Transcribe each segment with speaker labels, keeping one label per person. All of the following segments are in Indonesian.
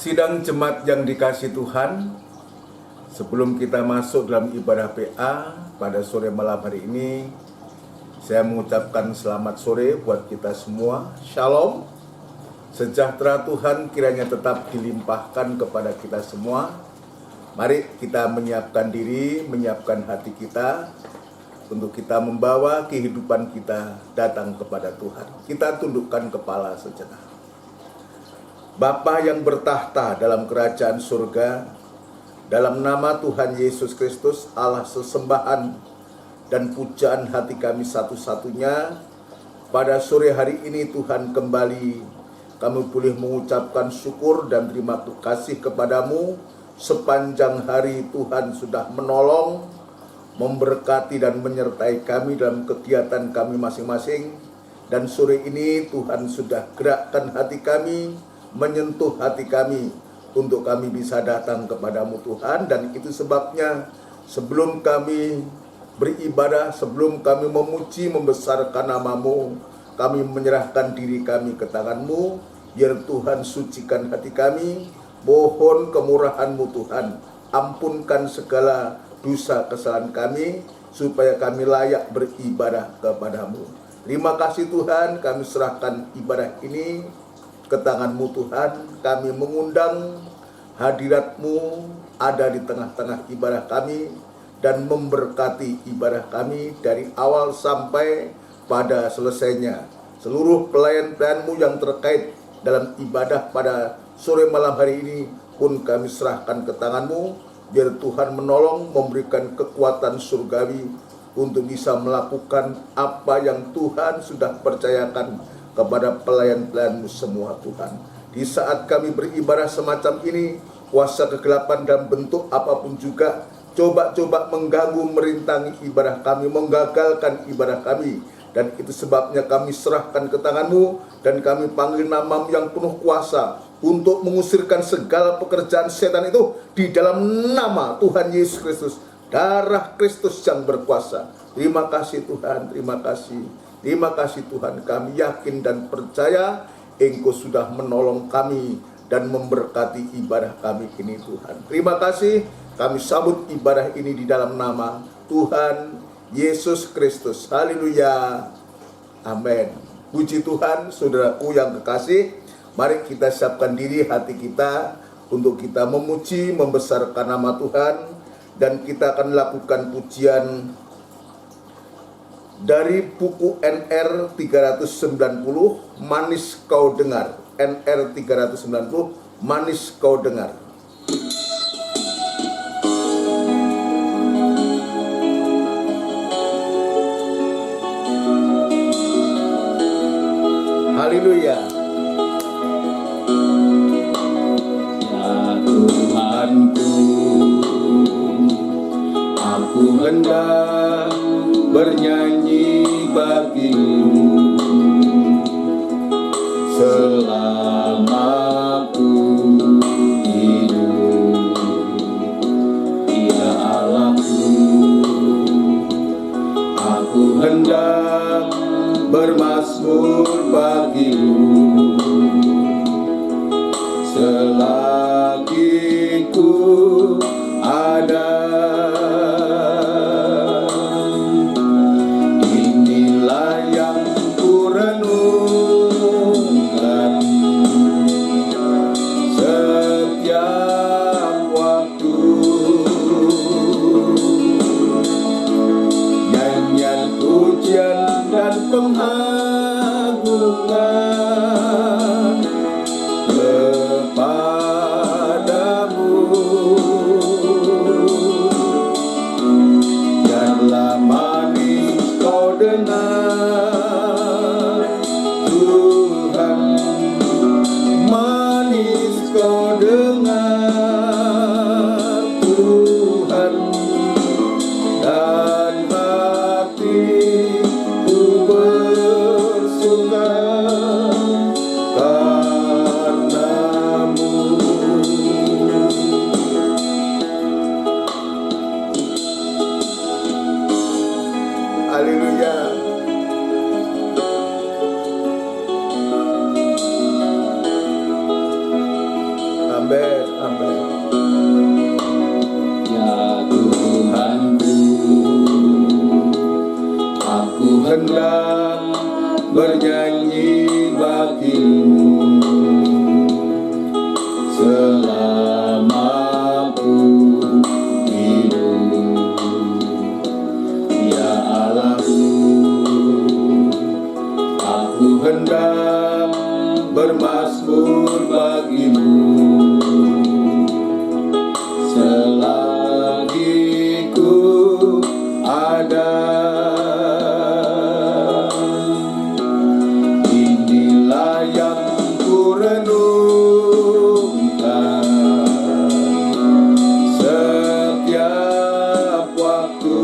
Speaker 1: Sidang jemaat yang dikasih Tuhan, sebelum kita masuk dalam ibadah PA pada sore malam hari ini, saya mengucapkan selamat sore buat kita semua. Shalom, sejahtera Tuhan kiranya tetap dilimpahkan kepada kita semua. Mari kita menyiapkan diri, menyiapkan hati kita untuk kita membawa kehidupan kita datang kepada Tuhan. Kita tundukkan kepala sejenak. Bapa yang bertahta dalam kerajaan surga, dalam nama Tuhan Yesus Kristus, Allah sesembahan dan pujaan hati kami satu-satunya, pada sore hari ini Tuhan kembali kami boleh mengucapkan syukur dan terima kasih kepadamu. Sepanjang hari Tuhan sudah menolong, memberkati dan menyertai kami dalam kegiatan kami masing-masing. Dan sore ini Tuhan sudah gerakkan hati kami, menyentuh hati kami untuk kami bisa datang kepadamu Tuhan. Dan itu sebabnya sebelum kami beribadah, sebelum kami memuji membesarkan namamu, kami menyerahkan diri kami ke tanganmu. Biar Tuhan sucikan hati kami. Mohon kemurahan-Mu Tuhan, ampunkan segala dosa kesalahan kami, supaya kami layak beribadah kepadamu. Terima kasih Tuhan, kami serahkan ibadah ini ke tangan-Mu Tuhan. Kami mengundang hadirat-Mu ada di tengah-tengah ibadah kami, dan memberkati ibadah kami dari awal sampai pada selesainya. Seluruh pelayan-pelayan-Mu yang terkait dalam ibadah pada sore malam hari ini pun kami serahkan ke tangan-Mu. Biar Tuhan menolong, memberikan kekuatan surgawi untuk bisa melakukan apa yang Tuhan sudah percayakan kepada pelayan-pelayan-Mu semua Tuhan. Di saat kami beribadah semacam ini, kuasa kegelapan dalam bentuk apapun juga coba-coba mengganggu, merintangi ibadah kami, menggagalkan ibadah kami. Dan itu sebabnya kami serahkan ke tangan-Mu, dan kami panggil nama-Mu yang penuh kuasa untuk mengusirkan segala pekerjaan setan itu di dalam nama Tuhan Yesus Kristus, darah Kristus yang berkuasa. Terima kasih Tuhan, terima kasih. Terima kasih Tuhan, kami yakin dan percaya Engkau sudah menolong kami dan memberkati ibadah kami ini Tuhan. Terima kasih, kami sambut ibadah ini di dalam nama Tuhan Yesus Kristus. Haleluya. Amin. Puji Tuhan, saudaraku yang kekasih. Mari kita siapkan diri hati kita untuk kita memuji, membesarkan nama Tuhan. Dan kita akan lakukan pujian dari buku NR 390, Manis Kau Dengar. NR 390, Manis Kau Dengar. Haleluya. Tuhanku, aku hendak bernyanyi bagimu selama aku hidup. Ya Allahku, aku hendak bermazmur bagimu selagi ku ada. Inilah yang ku renungkan setiap waktu, nyanyian pujian dan pengagungan kepadamu. Biarlah manis kau dengar Tuhan, manis kau dengar Tuhan, dan hatiku bersuka bernyanyi bagimu selama ku hidup. Ya Allahku, aku hendak bermazmur bagimu selagi ku ada. Inilah yang ku renungkan setiap waktu,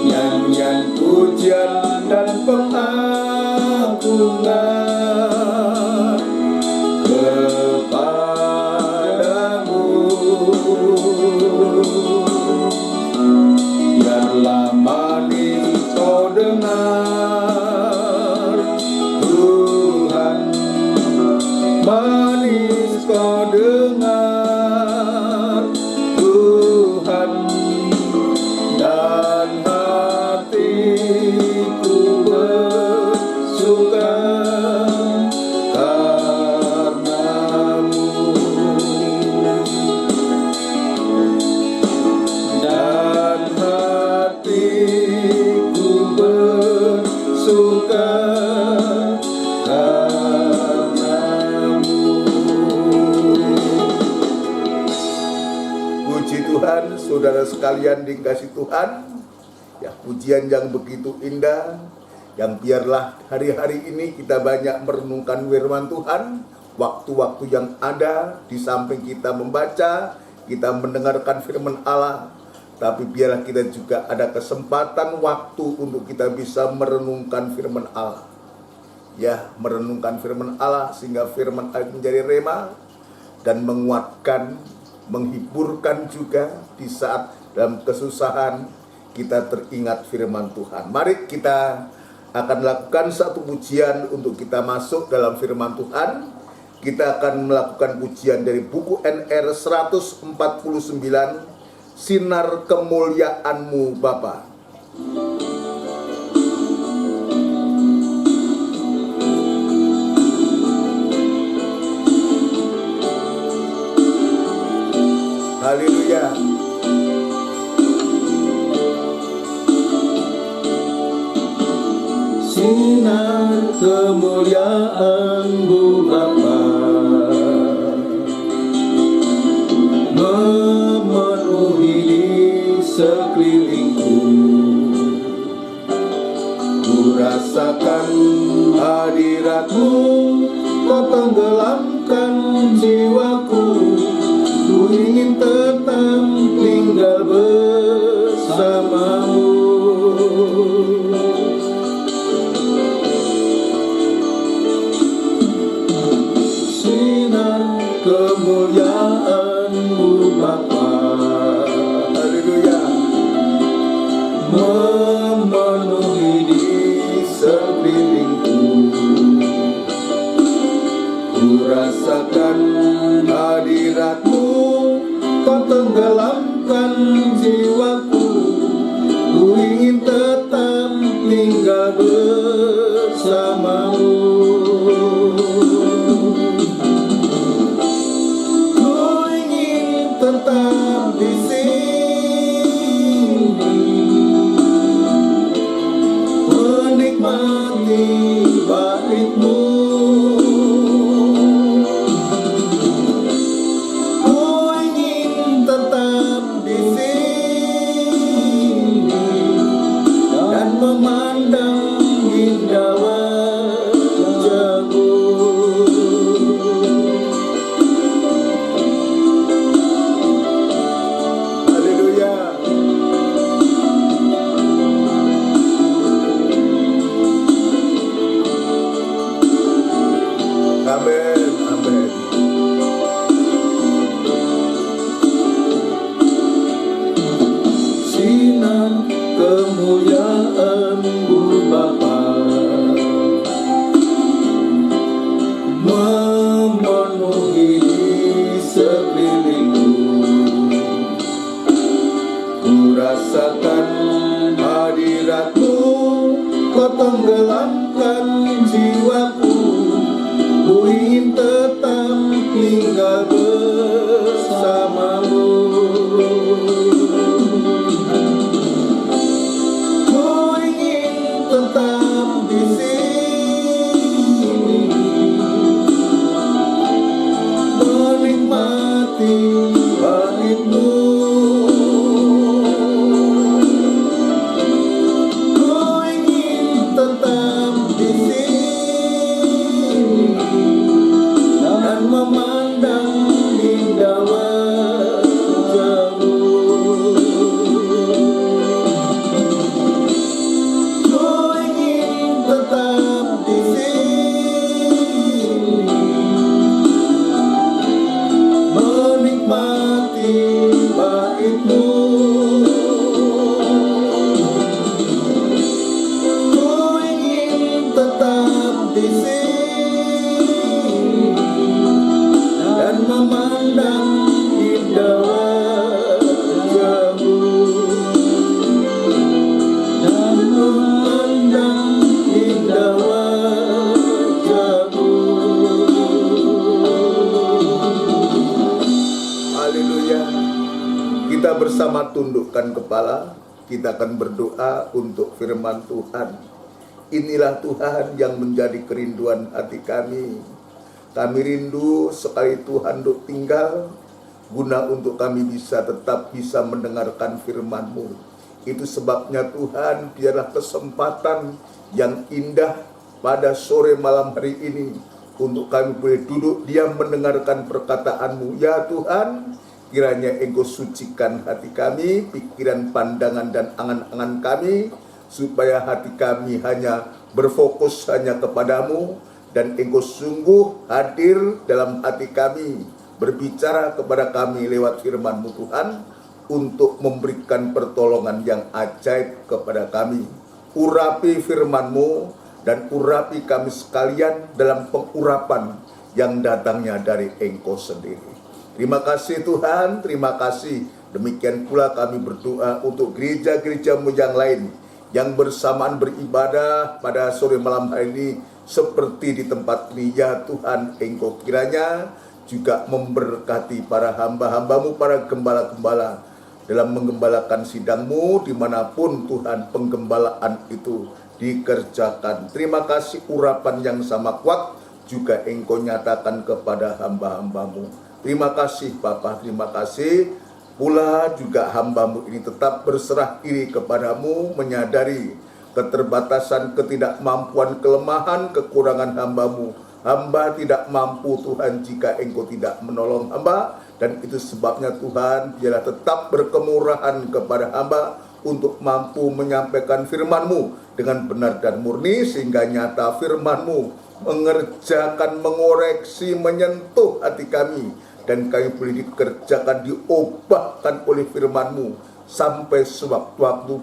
Speaker 1: nyanyian pujian dan pengagungan kepadamu. Biarlah manis kau dengar Tuhan, manis kau dengar Tuhan, dan hatiku bersuka karenamu, dan hatiku bersuka karenamu. Puji Tuhan, saudara sekalian dikasih Tuhan. Ya, pujian yang begitu indah, yang biarlah hari-hari ini kita banyak merenungkan firman Tuhan. Waktu-waktu yang ada di samping kita membaca, kita mendengarkan firman Allah, tapi biarlah kita juga ada kesempatan waktu untuk kita bisa merenungkan firman Allah. Ya, merenungkan firman Allah sehingga firman Allah menjadi rema dan menguatkan, menghiburkan juga di saat dalam kesusahan kita teringat firman Tuhan. Mari kita akan lakukan satu pujian untuk kita masuk dalam firman Tuhan. Kita akan melakukan pujian dari buku NR 149, Sinar Kemuliaan-Mu Bapa. Haleluya. Sinar kemuliaan-Mu Bapa memenuhi di sekelilingku. Ku rasakan hadirat-Mu, Kau tenggelamkan jiwaku. Ku ingin tetap tinggal bersama-Mu. Kemuliaan-Mu Bapa, haleluya, memenuhi di sekelilingku. Ku rasakan hadirat-Mu, Kau tenggelamkan jiwaku. Ku ingin tetap tinggal bersama-Mu. Tetap di sini menikmati bait-Mu. Ku ingin tetap di sini dan memandang indah wajah-Mu. Amin, amin. Sinar kemuliaan-Mu Bapa tenggelamkan jiwaku, ku ingin tetap tinggal bersamamu. Ku ingin tetap di sini, menikmati baitmu. Ku ingin tetap di sini dan memandang indah wajahmu. Ku ingin tetap di sini, menikmati baitmu. Ku ingin tetap di sini dan memandang indah wajahmu, dan memandang indah wajahmu. Haleluya. Kita bersama tundukkan kepala, kita akan berdoa untuk firman Tuhan. Inilah Tuhan yang menjadi kerinduan hati kami. Kami rindu sekali Tuhan untuk tinggal, guna untuk kami tetap bisa mendengarkan firman-Mu. Itu sebabnya Tuhan, biarlah kesempatan yang indah pada sore malam hari ini untuk kami boleh duduk diam mendengarkan perkataan-Mu. Ya Tuhan, kiranya Engkau sucikan hati kami, pikiran, pandangan, dan angan-angan kami, supaya hati kami hanya berfokus hanya kepadamu, dan Engkau sungguh hadir dalam hati kami, berbicara kepada kami lewat firman-Mu Tuhan, untuk memberikan pertolongan yang ajaib kepada kami. Urapi firman-Mu dan urapi kami sekalian dalam pengurapan yang datangnya dari Engkau sendiri. Terima kasih Tuhan, terima kasih. Demikian pula kami berdoa untuk gereja-gereja-Mu yang lain yang bersamaan beribadah pada sore malam hari ini seperti di tempat ini. Ya Tuhan, Engkau kiranya juga memberkati para hamba-hamba-Mu, para gembala-gembala dalam menggembalakan sidang-Mu dimanapun Tuhan penggembalaan itu dikerjakan. Terima kasih urapan yang sama kuat juga Engkau nyatakan kepada hamba-hamba-Mu. Terima kasih Bapa, terima kasih pula juga hamba-Mu ini tetap berserah diri kepadamu, menyadari keterbatasan, ketidakmampuan, kelemahan, kekurangan hamba-Mu. Hamba tidak mampu Tuhan jika Engkau tidak menolong hamba, dan itu sebabnya Tuhan, biarlah tetap berkemurahan kepada hamba untuk mampu menyampaikan firman-Mu dengan benar dan murni, sehingga nyata firman-Mu mengerjakan, mengoreksi, menyentuh hati kami, dan kami boleh dikerjakan, diubahkan oleh firman-Mu sampai sewaktu-waktu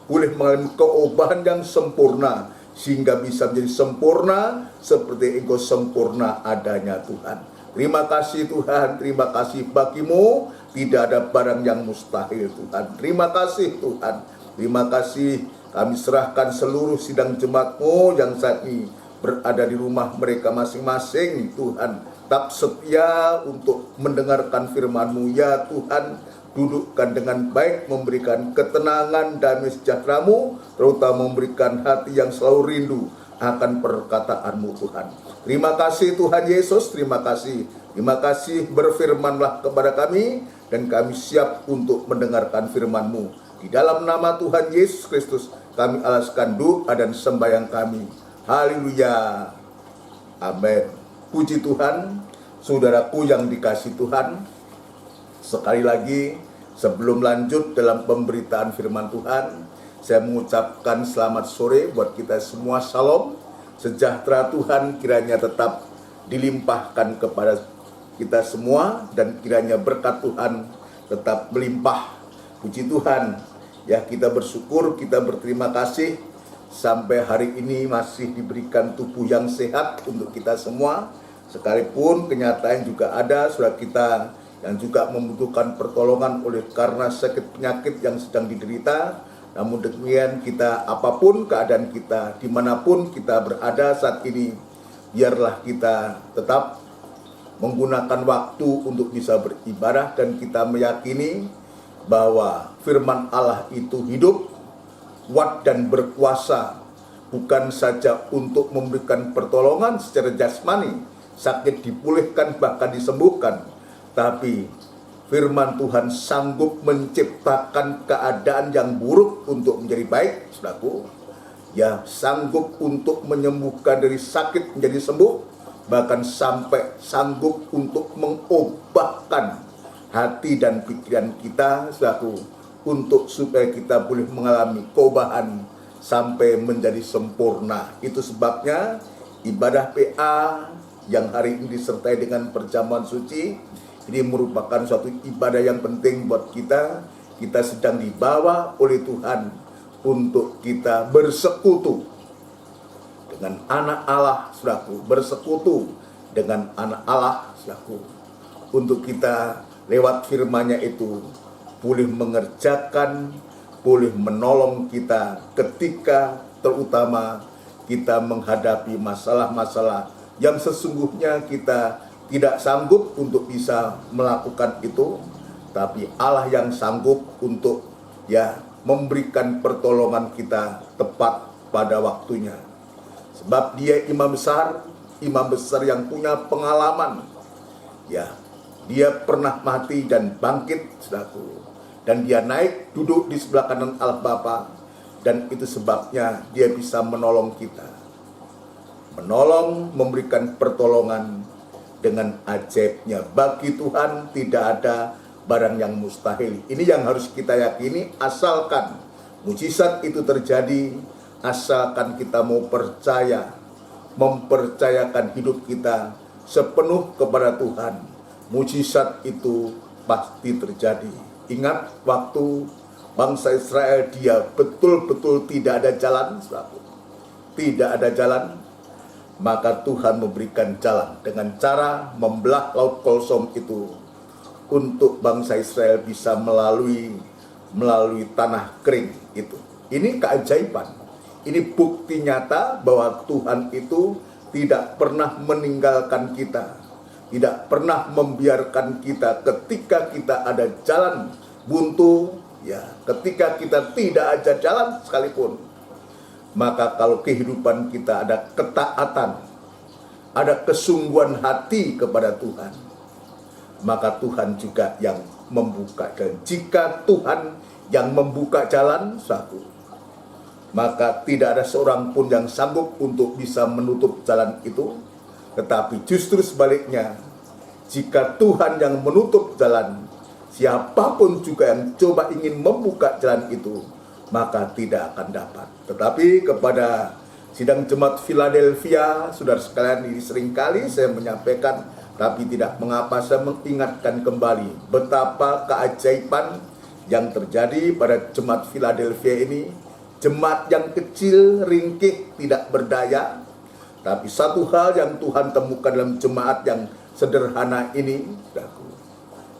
Speaker 1: boleh mengalami keobahan yang sempurna, sehingga bisa menjadi sempurna seperti Engkau sempurna adanya Tuhan. Terima kasih Tuhan, terima kasih bagimu tidak ada barang yang mustahil Tuhan. Terima kasih Tuhan, terima kasih. Kami serahkan seluruh sidang jemaat-Mu yang saat ini berada di rumah mereka masing-masing Tuhan, tetap setia untuk mendengarkan firman-Mu. Ya Tuhan, dudukkan dengan baik, memberikan ketenangan, damai sejahtera-Mu, terutama memberikan hati yang selalu rindu akan perkataan-Mu Tuhan. Terima kasih Tuhan Yesus, terima kasih. Terima kasih, berfirmanlah kepada kami, dan kami siap untuk mendengarkan firman-Mu. Di dalam nama Tuhan Yesus Kristus, kami alaskan doa dan sembahyang kami. Haleluya. Amin. Puji Tuhan, saudaraku yang dikasihi Tuhan. Sekali lagi, sebelum lanjut dalam pemberitaan firman Tuhan, saya mengucapkan selamat sore buat kita semua. Shalom. Sejahtera Tuhan kiranya tetap dilimpahkan kepada kita semua, dan kiranya berkat Tuhan tetap melimpah. Puji Tuhan. Ya, kita bersyukur, kita berterima kasih sampai hari ini masih diberikan tubuh yang sehat untuk kita semua. Sekalipun kenyataan juga ada saudara kita yang juga membutuhkan pertolongan oleh karena sakit penyakit yang sedang diderita, Namun demikian kita, apapun keadaan kita, dimanapun kita berada saat ini, biarlah kita tetap menggunakan waktu untuk bisa beribadah, dan kita meyakini bahwa firman Allah itu hidup, kuat dan berkuasa, bukan saja untuk memberikan pertolongan secara jasmani, sakit dipulihkan bahkan disembuhkan, tapi firman Tuhan sanggup menciptakan keadaan yang buruk untuk menjadi baik, saudaraku. Ya, sanggup untuk menyembuhkan dari sakit menjadi sembuh, bahkan sampai sanggup untuk mengubahkan hati dan pikiran kita, saudaraku, untuk supaya kita boleh mengalami perubahan sampai menjadi sempurna. Itu sebabnya ibadah PA yang hari ini disertai dengan perjamuan suci ini merupakan suatu ibadah yang penting buat kita. Kita sedang dibawa oleh Tuhan untuk kita bersekutu dengan anak Allah, saudaraku, bersekutu dengan anak Allah, saudaraku, untuk kita lewat firman-Nya itu boleh mengerjakan, boleh menolong kita ketika terutama kita menghadapi masalah-masalah yang sesungguhnya kita tidak sanggup untuk bisa melakukan itu, tapi Allah yang sanggup untuk memberikan pertolongan kita tepat pada waktunya. Sebab Dia imam besar yang punya pengalaman. Ya, Dia pernah mati dan bangkit, saudaraku. Dan Dia naik duduk di sebelah kanan Allah Bapa, dan itu sebabnya Dia bisa menolong kita. Menolong, memberikan pertolongan dengan ajaibnya. Bagi Tuhan tidak ada barang yang mustahil. Ini yang harus kita yakini, asalkan mujizat itu terjadi, asalkan kita mau percaya, mempercayakan hidup kita sepenuh kepada Tuhan, mujizat itu pasti terjadi. Ingat waktu bangsa Israel, dia betul-betul tidak ada jalan, tidak ada jalan, maka Tuhan memberikan jalan dengan cara membelah Laut Kolsom itu untuk bangsa Israel bisa melalui tanah kering itu. Ini keajaiban. Ini bukti nyata bahwa Tuhan itu tidak pernah meninggalkan kita, tidak pernah membiarkan kita ketika kita ada jalan buntu, ketika kita tidak ada jalan sekalipun. Maka kalau kehidupan kita ada ketaatan, ada kesungguhan hati kepada Tuhan, maka Tuhan juga yang membuka. Dan jika Tuhan yang membuka jalan, maka tidak ada seorang pun yang sanggup untuk bisa menutup jalan itu. Tetapi justru sebaliknya, jika Tuhan yang menutup jalan, siapapun juga yang coba ingin membuka jalan itu, maka tidak akan dapat. Tetapi kepada sidang jemaat Philadelphia, saudara sekalian, ini seringkali saya menyampaikan, tapi tidak mengapa saya mengingatkan kembali betapa keajaiban yang terjadi pada jemaat Philadelphia ini. Jemaat yang kecil, ringkih, tidak berdaya, tapi satu hal yang Tuhan temukan dalam jemaat yang sederhana ini,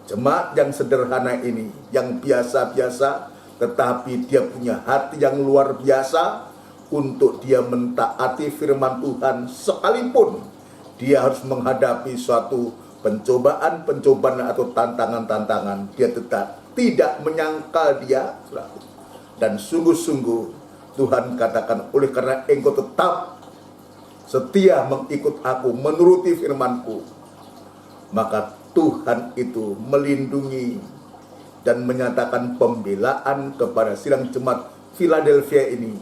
Speaker 1: jemaat yang sederhana ini, yang biasa-biasa, tetapi dia punya hati yang luar biasa untuk dia mentaati firman Tuhan, sekalipun dia harus menghadapi suatu pencobaan atau tantangan-tantangan, dia tetap tidak menyangkal dia. Dan sungguh-sungguh Tuhan katakan, oleh karena engkau tetap setia mengikut aku, menuruti firmanku, maka Tuhan itu melindungi dan menyatakan pembelaan kepada sidang jemaat Philadelphia ini.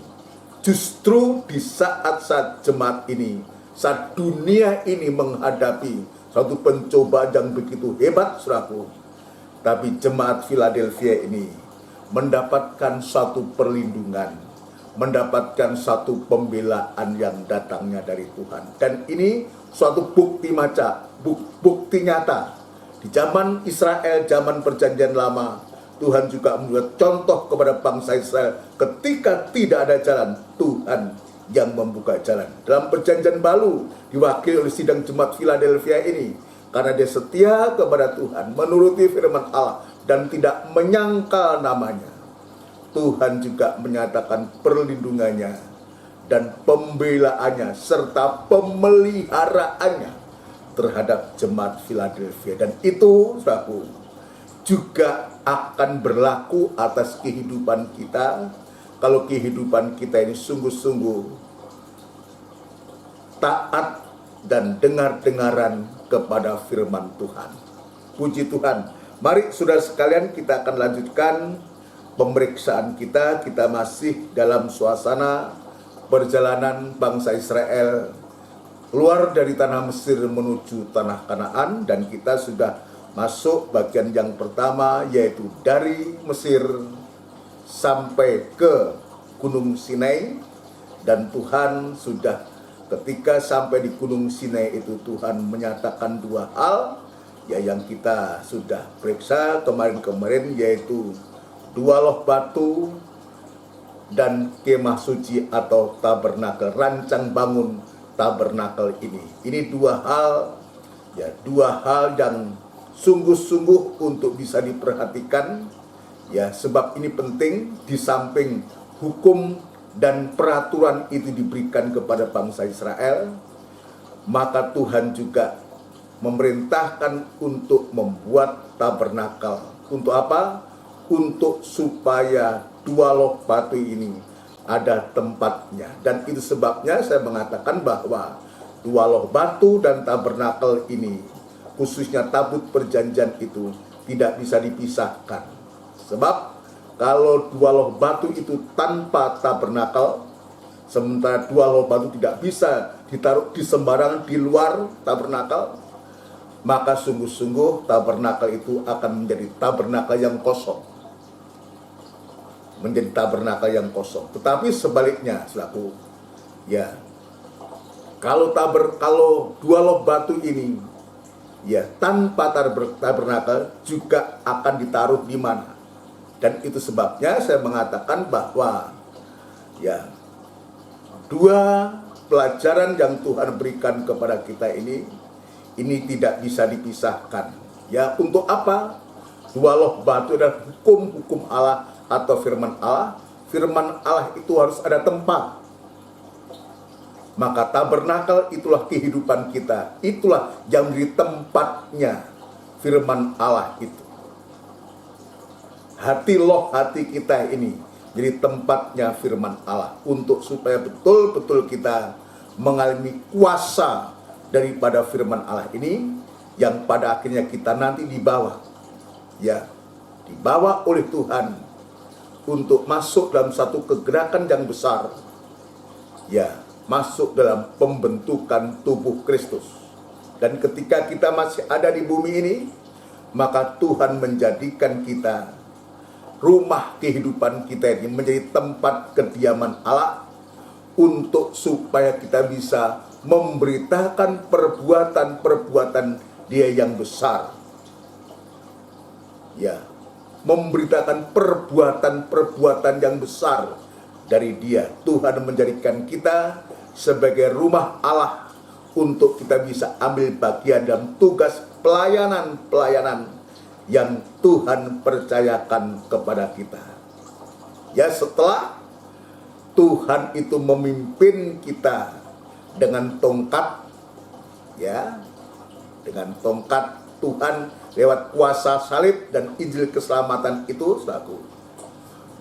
Speaker 1: Justru di saat-saat jemaat ini, saat dunia ini menghadapi suatu pencobaan yang begitu hebat, saudaraku, tapi jemaat Philadelphia ini mendapatkan satu perlindungan, mendapatkan satu pembelaan yang datangnya dari Tuhan. Dan ini suatu bukti nyata. Di zaman Israel, zaman perjanjian lama, Tuhan juga membuat contoh kepada bangsa Israel. Ketika tidak ada jalan, Tuhan yang membuka jalan. Dalam perjanjian baru, diwakili oleh sidang jemaat Philadelphia ini, karena dia setia kepada Tuhan, menuruti firman Allah, dan tidak menyangkal namanya, Tuhan juga menyatakan perlindungannya dan pembelaannya serta pemeliharaannya terhadap jemaat Philadelphia. Dan itu, saudaraku, juga akan berlaku atas kehidupan kita kalau kehidupan kita ini sungguh-sungguh taat dan dengar-dengaran kepada firman Tuhan. Puji Tuhan. Mari saudara sekalian, kita akan lanjutkan pemeriksaan kita. Kita masih dalam suasana perjalanan bangsa Israel keluar dari tanah Mesir menuju tanah Kanaan, dan kita sudah masuk bagian yang pertama, yaitu dari Mesir sampai ke Gunung Sinai. Dan Tuhan sudah, ketika sampai di Gunung Sinai itu, Tuhan menyatakan dua hal ya yang kita sudah periksa kemarin-kemarin, yaitu dua loh batu dan kemah suci atau tabernakel, rancang bangun tabernakel ini. Ini dua hal yang sungguh-sungguh untuk bisa diperhatikan ya, sebab ini penting. Di samping hukum dan peraturan itu diberikan kepada bangsa Israel, maka Tuhan juga memerintahkan untuk membuat tabernakel. Untuk apa? Untuk supaya dua loh batu ini ada tempatnya. Dan itu sebabnya saya mengatakan bahwa dua loh batu dan tabernakel ini, khususnya tabut perjanjian itu, tidak bisa dipisahkan. Sebab kalau dua loh batu itu tanpa tabernakel, sementara dua loh batu tidak bisa ditaruh di sembarangan di luar tabernakel, maka sungguh-sungguh tabernakel itu akan menjadi tabernakel yang kosong. Menjadi tabernakel yang kosong. Tetapi sebaliknya, saudaraku, ya, kalau dua loh batu ini ya tanpa tabernakel juga akan ditaruh di mana? Dan itu sebabnya saya mengatakan bahwa ya, dua pelajaran yang Tuhan berikan kepada kita ini tidak bisa dipisahkan. Ya, untuk apa? Dua loh batu adalah hukum Allah atau firman Allah. Firman Allah itu harus ada tempat. Maka tabernakel itulah kehidupan kita. Itulah yang menjadi tempatnya firman Allah itu. Hati kita ini jadi tempatnya firman Allah, untuk supaya betul-betul kita mengalami kuasa daripada firman Allah ini, yang pada akhirnya kita nanti dibawa oleh Tuhan untuk masuk dalam satu kegerakan yang besar, ya, masuk dalam pembentukan tubuh Kristus. Dan ketika kita masih ada di bumi ini, maka Tuhan menjadikan kita, rumah kehidupan kita ini menjadi tempat kediaman Allah, untuk supaya kita bisa memberitakan perbuatan-perbuatan Dia yang besar. Ya, memberitakan perbuatan-perbuatan yang besar dari Dia. Tuhan menjadikan kita sebagai rumah Allah untuk kita bisa ambil bagian dalam tugas pelayanan yang Tuhan percayakan kepada kita. Ya, setelah Tuhan itu memimpin kita dengan tongkat, ya, dengan tongkat Tuhan lewat kuasa salib dan Injil keselamatan itu, saudaraku,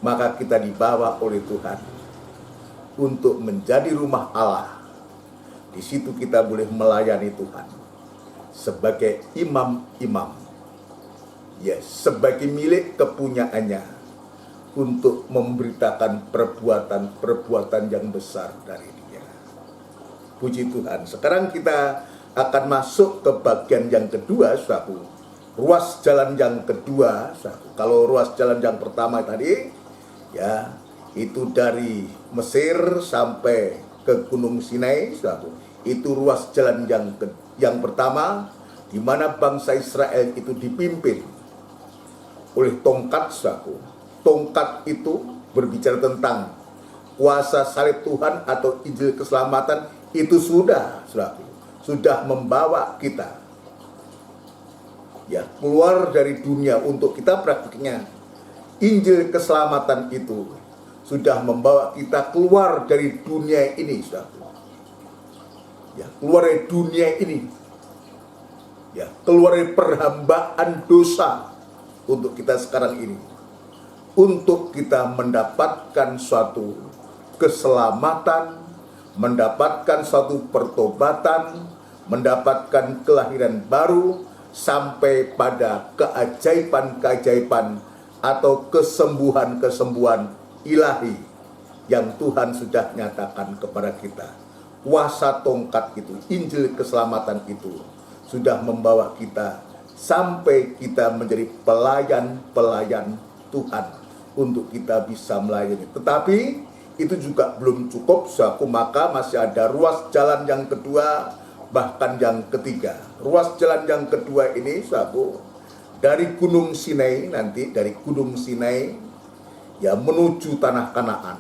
Speaker 1: maka kita dibawa oleh Tuhan untuk menjadi rumah Allah. Di situ kita boleh melayani Tuhan sebagai imam-imam, ya, sebagai milik kepunyaannya, untuk memberitakan perbuatan-perbuatan yang besar dari Dia. Puji Tuhan. Sekarang kita akan masuk ke bagian yang kedua, saudaraku. Ruas jalan yang kedua, saudaraku. Kalau ruas jalan yang pertama tadi, ya, itu dari Mesir sampai ke Gunung Sinai, saudaraku. Itu ruas jalan yang pertama, di mana bangsa Israel itu dipimpin oleh tongkat, saudaraku. Tongkat itu berbicara tentang kuasa salib Tuhan atau Injil keselamatan. Itu sudah membawa kita, ya, keluar dari dunia untuk kita praktiknya Injil keselamatan itu sudah membawa kita keluar dari dunia ini, saudara. Ya, keluar dari dunia ini. Ya, keluar dari perhambaan dosa untuk kita sekarang ini. Untuk kita mendapatkan suatu keselamatan, mendapatkan suatu pertobatan, mendapatkan kelahiran baru, sampai pada keajaiban-keajaiban atau kesembuhan-kesembuhan ilahi yang Tuhan sudah nyatakan kepada kita. Kuasa tongkat itu, Injil keselamatan itu sudah membawa kita sampai kita menjadi pelayan-pelayan Tuhan untuk kita bisa melayani. Tetapi itu juga belum cukup, saudaraku, maka masih ada ruas jalan yang kedua, bahkan yang ketiga. Ruas jalan yang kedua ini, saudaraku, dari Gunung Sinai, nanti dari Gunung Sinai ya menuju tanah Kanaan.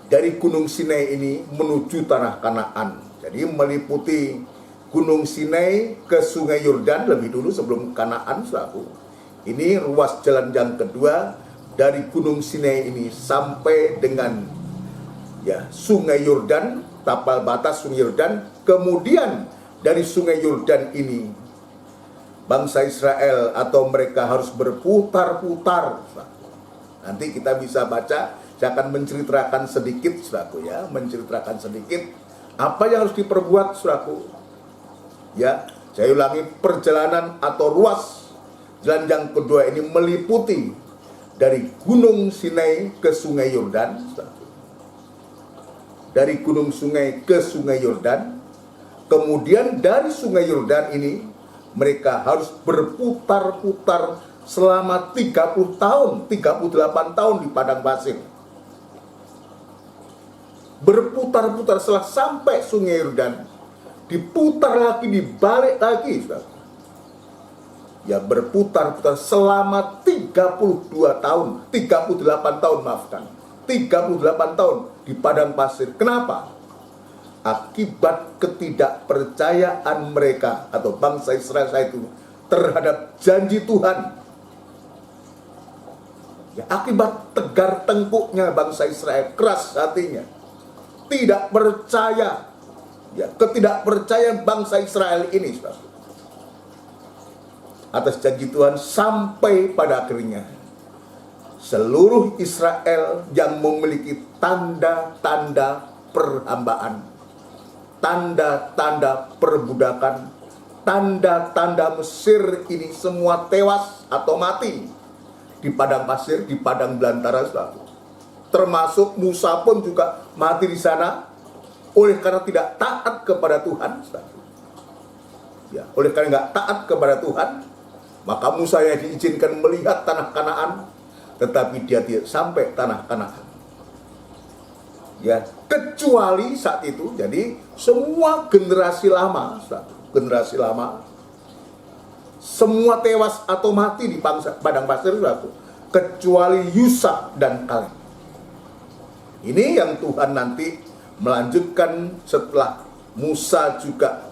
Speaker 1: Dari Gunung Sinai ini menuju tanah Kanaan. Jadi meliputi Gunung Sinai ke Sungai Yordan lebih dulu sebelum Kanaan, saudaraku. Ini ruas jalan yang kedua dari Gunung Sinai ini sampai dengan ya Sungai Yordan, tapal batas Sungai Yordan. Kemudian dari Sungai Yordan ini bangsa Israel atau mereka harus berputar-putar. Nanti kita bisa baca, saya akan menceritakan sedikit, saudaraku, ya, menceritakan sedikit apa yang harus diperbuat, saudaraku. Ya, saya ulangi, perjalanan atau ruas jalan yang kedua ini meliputi dari Gunung Sinai ke Sungai Yordan, saudaraku. Dari Gunung Sungai ke Sungai Yordan. Kemudian dari Sungai Yordan ini mereka harus berputar-putar selama 30 tahun, 38 tahun di padang pasir. Berputar-putar setelah sampai Sungai Yordan, diputar lagi, dibalik lagi, saudara. Ya, berputar-putar selama 32 tahun, 38 tahun, maafkan. 38 tahun di padang pasir. Kenapa? Akibat ketidakpercayaan mereka atau bangsa Israel itu terhadap janji Tuhan. Ya, akibat tegar tengkuknya bangsa Israel, keras hatinya, tidak percaya. Ya, ketidakpercayaan bangsa Israel ini, saudara, atas janji Tuhan, sampai pada akhirnya seluruh Israel yang memiliki tanda-tanda perhambaan, tanda-tanda perbudakan, tanda-tanda Mesir ini semua tewas atau mati di padang pasir, di padang belantara, saudara. Termasuk Musa pun juga mati di sana oleh karena tidak taat kepada Tuhan, saudara. Ya, oleh karena nggak taat kepada Tuhan, maka Musa yang diizinkan melihat tanah Kanaan, tetapi dia tidak sampai tanah Kanaan. Ya, kecuali saat itu, jadi semua generasi lama, generasi lama, semua tewas atau mati di padang pasir, kecuali Yusa dan Kaleb. Ini yang Tuhan nanti melanjutkan setelah Musa juga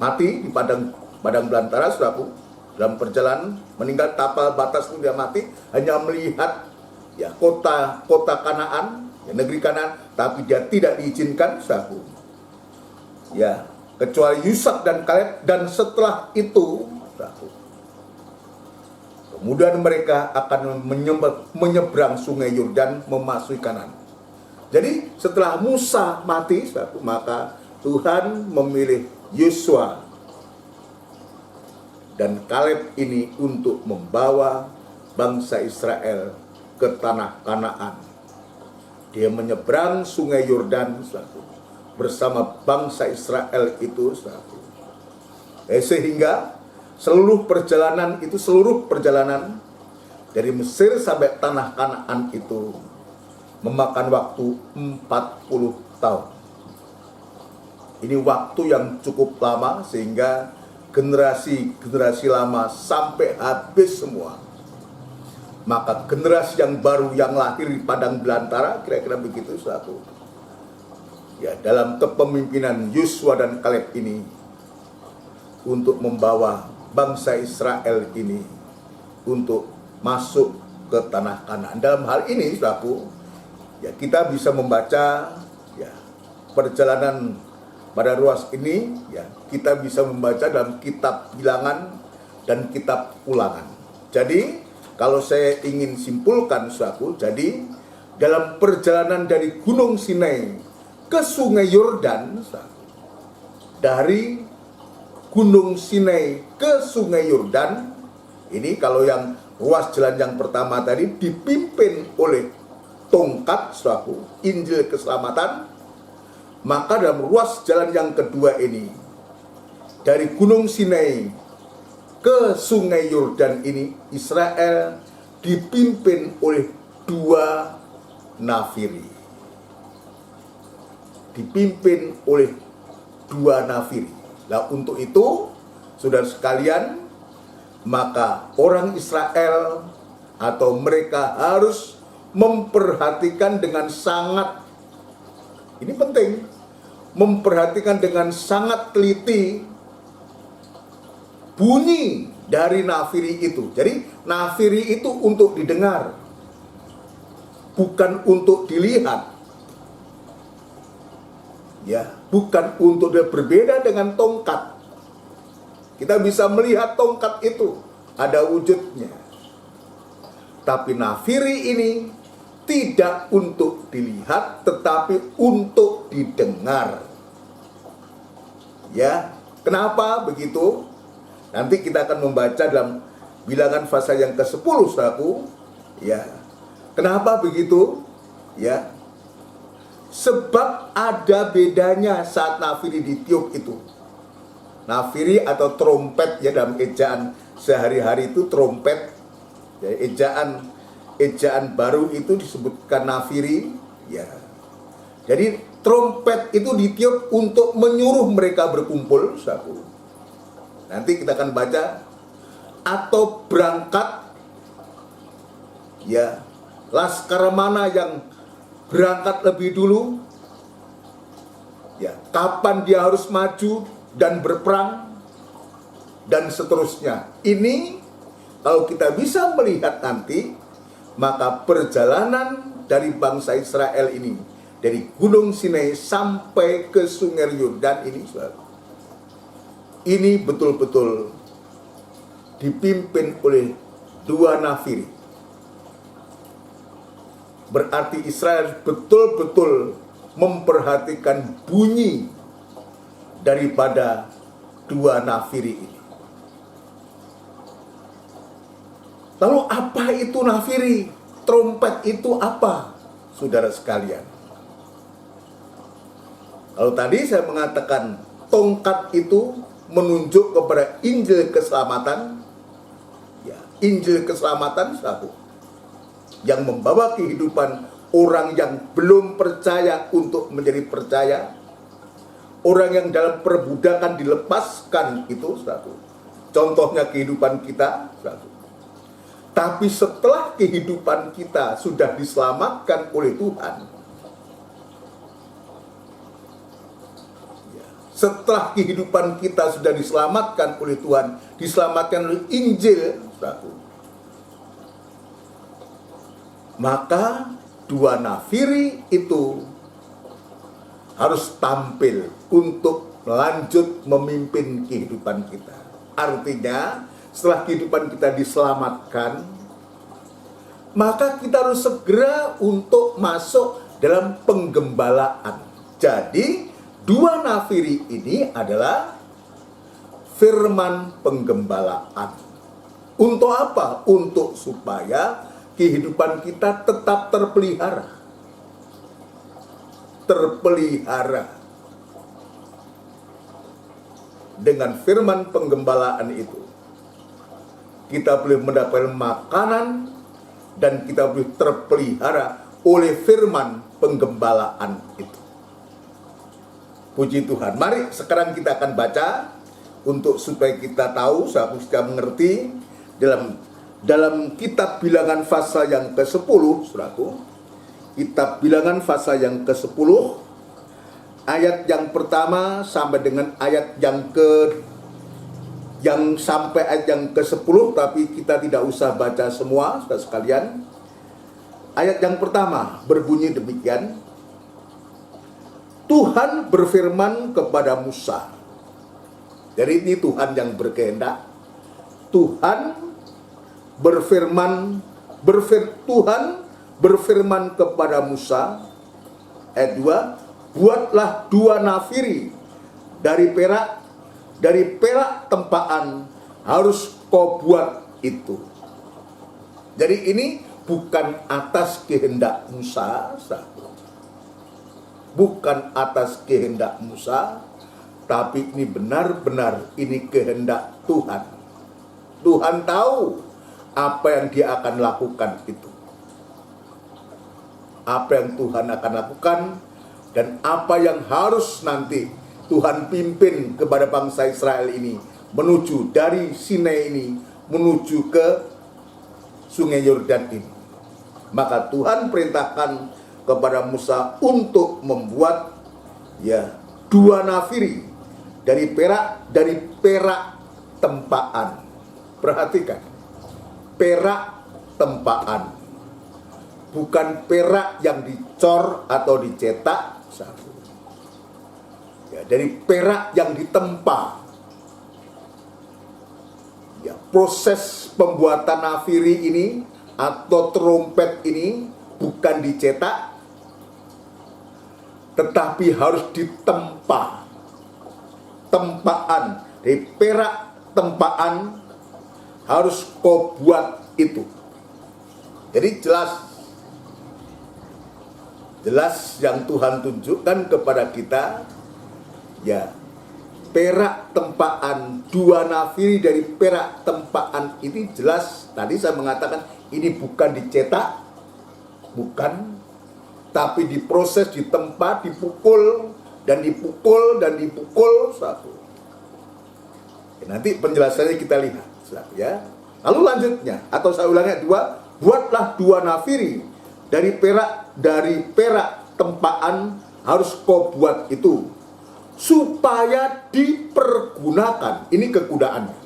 Speaker 1: mati di padang belantara, saudaraku, dalam perjalanan meninggal tapal batas pun dia mati, hanya melihat ya kota Kanaan, ya, negeri Kanaan, tapi dia tidak diizinkan, saudaraku. Ya, kecuali Yusa dan Kaleb. Dan setelah itu, saudaraku, kemudian mereka akan menyeberang Sungai Yordan memasuki Kanaan. Jadi setelah Musa mati, saudaraku, maka Tuhan memilih Yosua dan Kaleb ini untuk membawa bangsa Israel ke tanah Kanaan. Dia menyeberang Sungai Yordan, saudaraku, bersama bangsa Israel itu, saudaraku. Sehingga seluruh perjalanan dari Mesir sampai tanah Kanaan itu memakan waktu 40 tahun. Ini waktu yang cukup lama sehingga generasi lama sampai habis semua. Maka generasi yang baru yang lahir di padang belantara, kira-kira begitu, saudaraku. Ya, dalam kepemimpinan Yosua dan Kaleb ini untuk membawa bangsa Israel ini untuk masuk ke tanah Kanaan. Dalam hal ini, saudaraku, ya kita bisa membaca ya perjalanan pada ruas ini, ya kita bisa membaca dalam kitab Bilangan dan kitab Ulangan. Jadi kalau saya ingin simpulkan, saudaraku, jadi dalam perjalanan dari Gunung Sinai ke Sungai Yordan, dari Gunung Sinai ke Sungai Yordan, ini kalau yang ruas jalan yang pertama tadi dipimpin oleh tongkat, saudaraku, Injil keselamatan, maka dalam ruas jalan yang kedua ini, dari Gunung Sinai ke Sungai Yordan ini, Israel dipimpin oleh dua nafiri. Dipimpin oleh dua nafiri. Nah, untuk itu, saudara sekalian, maka orang Israel atau mereka harus memperhatikan dengan sangat, ini penting, memperhatikan dengan sangat teliti bunyi dari nafiri itu. Jadi nafiri itu untuk didengar, bukan untuk dilihat. Ya, bukan untuk dia, berbeda dengan tongkat. Kita bisa melihat tongkat itu ada wujudnya. Tapi nafiri ini tidak untuk dilihat, tetapi untuk didengar. Ya, kenapa begitu? Nanti kita akan membaca dalam Bilangan pasal yang ke-10, saudaraku. Ya, kenapa begitu? Ya, sebab ada bedanya saat nafiri ditiup itu. Nafiri atau trompet, ya dalam ejaan sehari-hari itu trompet. Ya, ejaan baru itu disebutkan nafiri. Ya. Jadi trompet itu ditiup untuk menyuruh mereka berkumpul, saudaraku. Nanti kita akan baca, atau berangkat. Ya, laskar mana yang berangkat lebih dulu? Ya, kapan dia harus maju dan berperang, dan seterusnya. Ini kalau kita bisa melihat nanti, maka perjalanan dari bangsa Israel ini dari Gunung Sinai sampai ke Sungai Yordan ini, ini betul-betul dipimpin oleh dua nafiri. Berarti Israel betul-betul memperhatikan bunyi daripada dua nafiri ini. Lalu apa itu nafiri? Trompet itu apa, saudara sekalian? Kalau tadi saya mengatakan tongkat itu menunjuk kepada Injil keselamatan, ya, Injil keselamatan satu yang membawa kehidupan orang yang belum percaya untuk menjadi percaya. Orang yang dalam perbudakan dilepaskan, itu satu. Contohnya kehidupan kita, satu. Tapi setelah kehidupan kita sudah diselamatkan oleh Tuhan, setelah kehidupan kita sudah diselamatkan oleh Tuhan, diselamatkan oleh Injil, satu, maka dua nafiri itu harus tampil untuk lanjut memimpin kehidupan kita. Artinya, setelah kehidupan kita diselamatkan, maka kita harus segera untuk masuk dalam penggembalaan. Jadi, dua nafiri ini adalah firman penggembalaan. Untuk apa? Untuk supaya kehidupan kita tetap terpelihara. Dengan firman penggembalaan itu, kita boleh mendapatkan makanan dan kita boleh terpelihara oleh firman penggembalaan itu. Puji Tuhan. Mari sekarang kita akan baca untuk supaya kita tahu, sahabat kita mengerti dalam kitab Bilangan pasal yang ke-10, saudaraku. Kitab Bilangan pasal yang ke-10, ayat yang pertama sampai dengan ayat yang sampai ayat yang ke-10, tapi kita tidak usah baca semua, saudara sekalian. Ayat yang pertama berbunyi demikian. Tuhan berfirman kepada Musa. Jadi ini Tuhan yang berkehendak. Tuhan berfirman kepada Musa. Ayat 2, buatlah 2 nafiri dari perak tempaan, harus kau buat itu. Jadi ini bukan atas kehendak Musa, bukan atas kehendak Musa, tapi ini benar-benar ini kehendak Tuhan. Tuhan tahu apa yang dia akan lakukan itu. Apa yang Tuhan akan lakukan dan apa yang harus nanti Tuhan pimpin kepada bangsa Israel ini menuju dari Sinai ini menuju ke Sungai Yordan ini. Maka Tuhan perintahkan kepada Musa untuk membuat 2 nafiri dari perak tempaan. Perhatikan, perak tempaan, bukan perak yang dicor atau dicetak. Dari perak yang ditempa. Proses pembuatan nafiri ini atau trompet ini bukan dicetak, tetapi harus ditempa. Tempaan, dari perak tempaan harus kau buat itu. Jadi jelas yang Tuhan tunjukkan kepada kita, perak tempaan, 2 nafiri dari perak tempaan ini jelas. Tadi saya mengatakan ini bukan dicetak, bukan, tapi diproses, ditempa, dipukul satu. Nanti penjelasannya kita lihat, ya. Lalu lanjutnya, atau saya ulangi 2, buatlah 2 nafiri dari perak tempaan, harus kau buat itu supaya dipergunakan. Ini kegunaannya.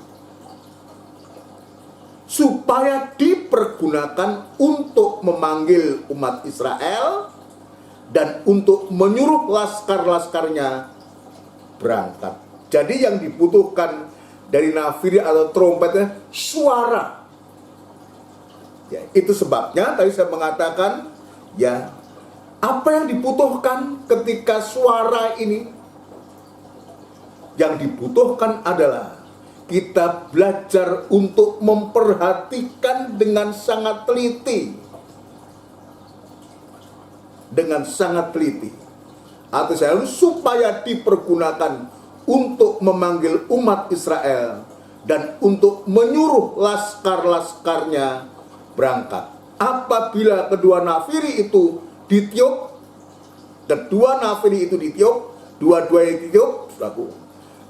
Speaker 1: Supaya dipergunakan untuk memanggil umat Israel dan untuk menyuruh laskar-laskarnya berangkat. Jadi yang dibutuhkan dari nafiri atau trompetnya suara. Itu sebabnya tadi saya mengatakan, apa yang dibutuhkan ketika suara ini? Yang dibutuhkan adalah kita belajar untuk memperhatikan dengan sangat teliti. Dengan sangat teliti. Atau supaya dipergunakan untuk memanggil umat Israel dan untuk menyuruh laskar-laskarnya berangkat. Apabila kedua nafiri itu ditiup, dua-duanya ditiup, saudaraku,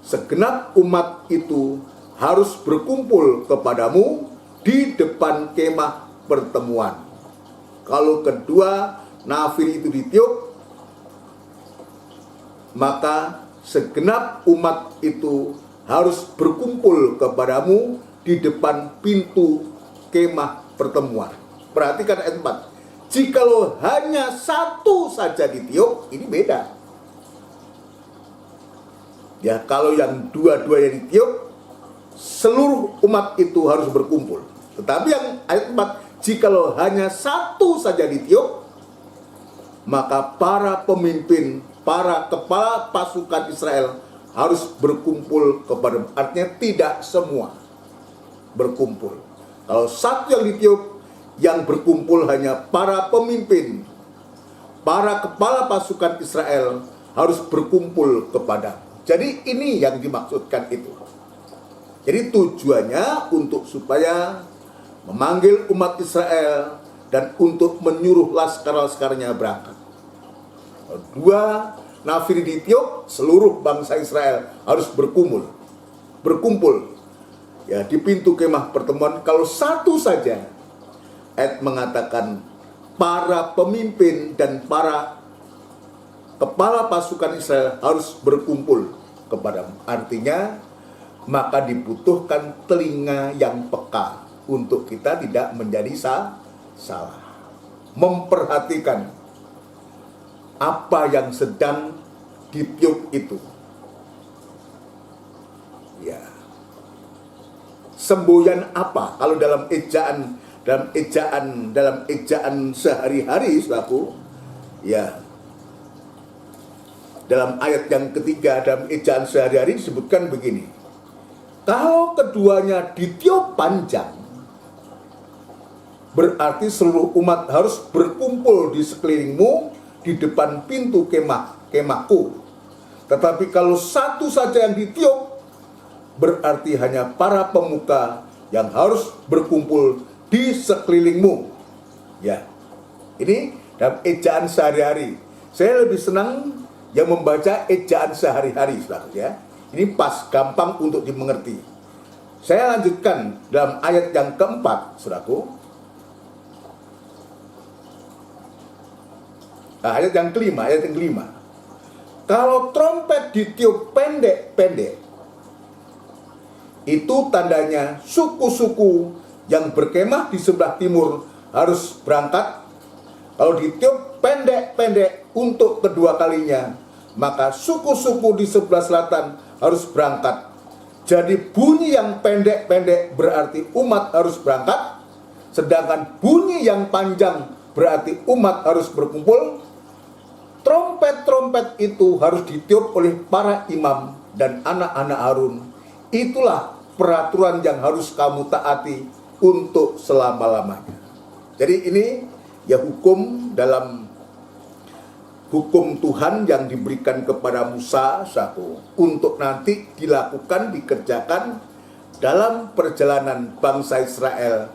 Speaker 1: segenap umat itu harus berkumpul kepadamu di depan kemah pertemuan. Kalau kedua nafiri itu ditiup, maka segenap umat itu harus berkumpul kepadamu di depan pintu kemah pertemuan. Perhatikan ayat 4. Jikalau hanya 1 saja ditiup, ini beda. Kalau yang dua-duanya ditiup, seluruh umat itu harus berkumpul. Tetapi yang ayat 4, jikalau hanya 1 saja ditiup, maka para pemimpin, para kepala pasukan Israel harus berkumpul kepada, artinya tidak semua berkumpul. Kalau 1 yang ditiup, yang berkumpul hanya para pemimpin, para kepala pasukan Israel harus berkumpul kepada. Jadi ini yang dimaksudkan itu. Jadi tujuannya untuk supaya memanggil umat Israel dan untuk menyuruh laskar-laskarnya berangkat. 2 nafiri ditiup, seluruh bangsa Israel harus berkumpul di pintu kemah pertemuan. Kalau 1 saja, ayat mengatakan para pemimpin dan para kepala pasukan Israel harus berkumpul kepadamu. Artinya maka dibutuhkan telinga yang peka untuk kita tidak menjadi salah. Memperhatikan apa yang sedang ditiup itu. Ya. Semboyan apa? Kalau dalam ejaan sehari-hari, saudaraku, ya. Dalam ayat yang ketiga dalam ejaan sehari-hari disebutkan begini. Kalau keduanya ditiup panjang, berarti seluruh umat harus berkumpul di sekelilingmu di depan pintu kemahku. Tetapi kalau satu saja yang ditiup, berarti hanya para pemuka yang harus berkumpul di sekelilingmu. Ya, ini dalam ejaan sehari-hari. Saya lebih senang yang membaca ejaan sehari-hari, saudara, ya. Ini pas, gampang untuk dimengerti. Saya lanjutkan dalam ayat yang keempat, saudaraku. Nah, ayat yang kelima. Kalau trompet ditiup pendek-pendek, itu tandanya suku-suku yang berkemah di sebelah timur harus berangkat. Kalau ditiup pendek-pendek untuk kedua kalinya, maka suku-suku di sebelah selatan harus berangkat. Jadi bunyi yang pendek-pendek berarti umat harus berangkat, sedangkan bunyi yang panjang berarti umat harus berkumpul. Trompet-trompet itu harus ditiup oleh para imam dan anak-anak Harun. Itulah peraturan yang harus kamu taati untuk selama-lamanya. Jadi ini ya hukum dalam hukum Tuhan yang diberikan kepada Musa satu untuk nanti dikerjakan dalam perjalanan bangsa Israel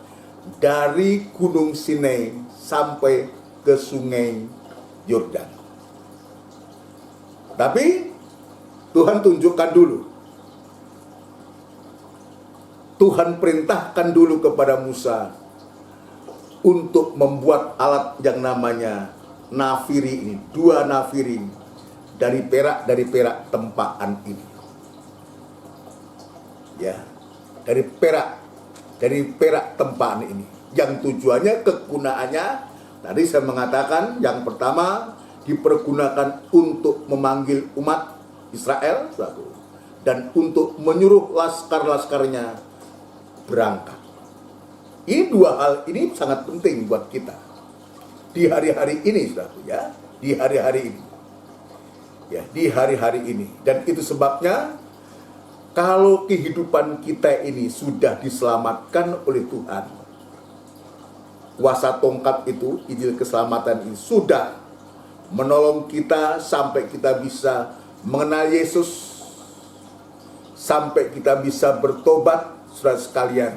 Speaker 1: dari Gunung Sinai sampai ke Sungai Yordan. Tapi Tuhan tunjukkan dulu. Tuhan perintahkan dulu kepada Musa untuk membuat alat yang namanya nafiri ini, 2 nafiri dari perak tempaan ini. Ya, dari perak tempaan ini. Yang tujuannya, kegunaannya tadi saya mengatakan yang pertama dipergunakan untuk memanggil umat Israel dan untuk menyuruh laskar-laskarnya berangkat. Ini 2 hal ini sangat penting buat kita di hari-hari ini, ya, di hari-hari ini. Ya, di hari-hari ini. Dan itu sebabnya kalau kehidupan kita ini sudah diselamatkan oleh Tuhan, kuasa tongkat itu, Injil keselamatan ini sudah menolong kita sampai kita bisa mengenal Yesus, sampai kita bisa bertobat, saudara sekalian,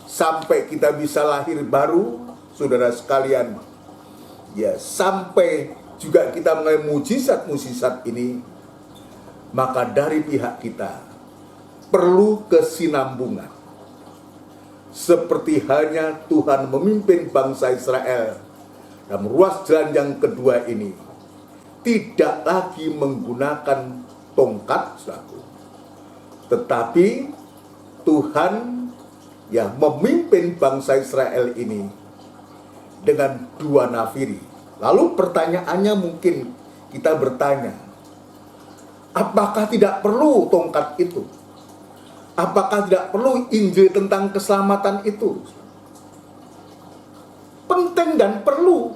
Speaker 1: sampai kita bisa lahir baru, saudara sekalian, ya, sampai juga kita mengalami mujizat-mujizat ini. Maka dari pihak kita perlu kesinambungan, seperti halnya Tuhan memimpin bangsa Israel dalam ruas jalan yang kedua ini, tidak lagi menggunakan tongkat, tetapi Tuhan yang memimpin bangsa Israel ini dengan 2 nafiri. Lalu pertanyaannya mungkin kita bertanya, apakah tidak perlu tongkat itu? Apakah tidak perlu Injil tentang keselamatan itu? Penting dan perlu.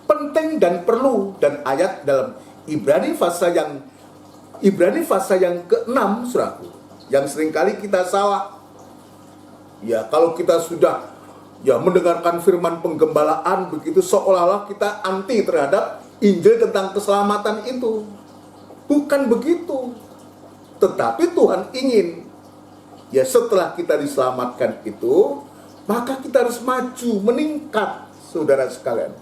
Speaker 1: Penting dan perlu. Dan ayat dalam Ibrani pasal yang ke-6, saudaraku, yang seringkali kita salah. Ya, kalau kita sudah mendengarkan firman penggembalaan begitu, seolah-olah kita anti terhadap Injil tentang keselamatan itu. Bukan begitu. Tetapi Tuhan ingin, ya, setelah kita diselamatkan itu, maka kita harus maju, meningkat, saudara sekalian.